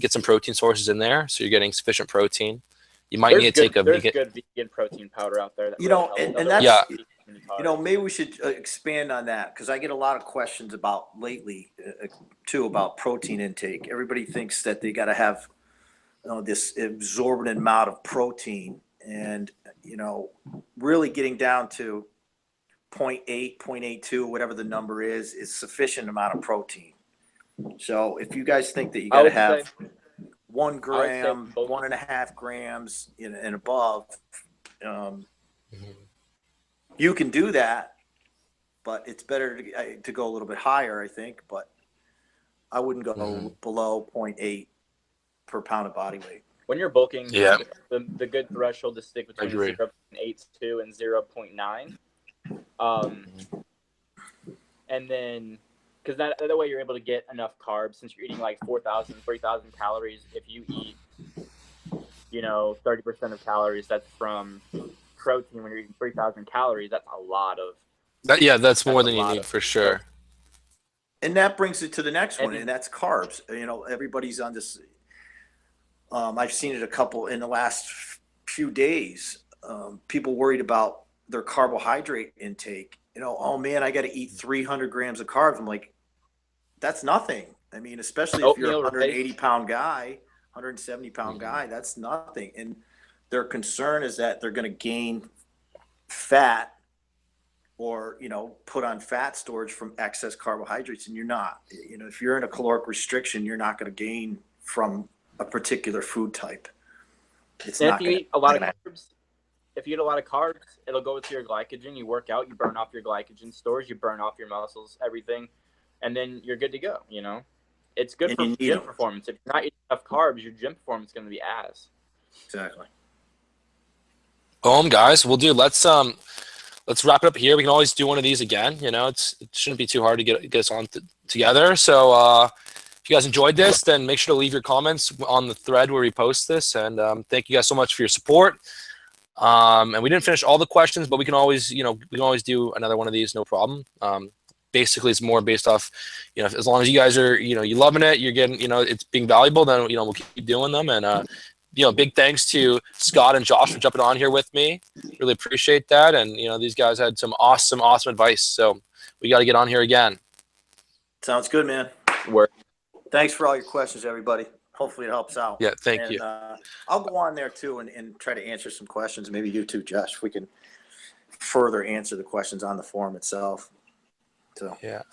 some protein sources in there, so you're getting sufficient protein. You might need to take a vegan. There's good vegan protein powder out there. And that's maybe we should expand on that, because I get a lot of questions about lately too about protein intake. Everybody thinks that they got to have this exorbitant amount of protein, and really getting down to 0.8, 0.82, whatever the number is sufficient amount of protein. So if you guys think that you got to have 1 gram, 1.5 grams and above, you can do that, but it's better to go a little bit higher, I think. But I wouldn't go below 0.8 per pound of body weight. When you're bulking, the good threshold to stick between 0.82 and 0.9. And then, because that way you're able to get enough carbs, since you're eating like 4,000, 3,000 calories. If you eat, 30% of calories, that's from protein. When you're eating 3,000 calories, that's a lot of. That's more than you need for sure. And that brings it to the next one, and that's carbs. Everybody's on this. I've seen it a couple in the last few days. People worried about their carbohydrate intake. Oh man, I got to eat 300 grams of carbs. I'm like, that's nothing. I mean, especially if you're a 180-pound guy, 170-pound guy, that's nothing. And their concern is that they're going to gain fat or, put on fat storage from excess carbohydrates, and you're not. If you're in a caloric restriction, you're not going to gain from a particular food type. If you eat a lot of carbs, it'll go with your glycogen. You work out, you burn off your glycogen stores, you burn off your muscles, everything, and then you're good to go. It's good for gym performance. If you're not eating enough carbs, your gym performance is going to be ass. Exactly. Boom, guys. We'll do. Let's wrap it up here. We can always do one of these again. It shouldn't be too hard to get us on together. So if you guys enjoyed this, then make sure to leave your comments on the thread where we post this. And thank you guys so much for your support. And we didn't finish all the questions, but we can always do another one of these, no problem. Basically, it's more based off, as long as you guys are, you loving it, you're getting, it's being valuable, then, we'll keep doing them. And, big thanks to Scott and Josh for jumping on here with me. Really appreciate that. And, these guys had some awesome advice. So we got to get on here again. Sounds good, man. Thanks for all your questions, everybody. Hopefully it helps out. Yeah, thank you. I'll go on there too and try to answer some questions. Maybe you too, Josh, if we can further answer the questions on the forum itself. So yeah,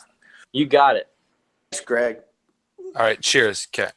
you got it. Thanks, Greg. All right. Cheers. Okay.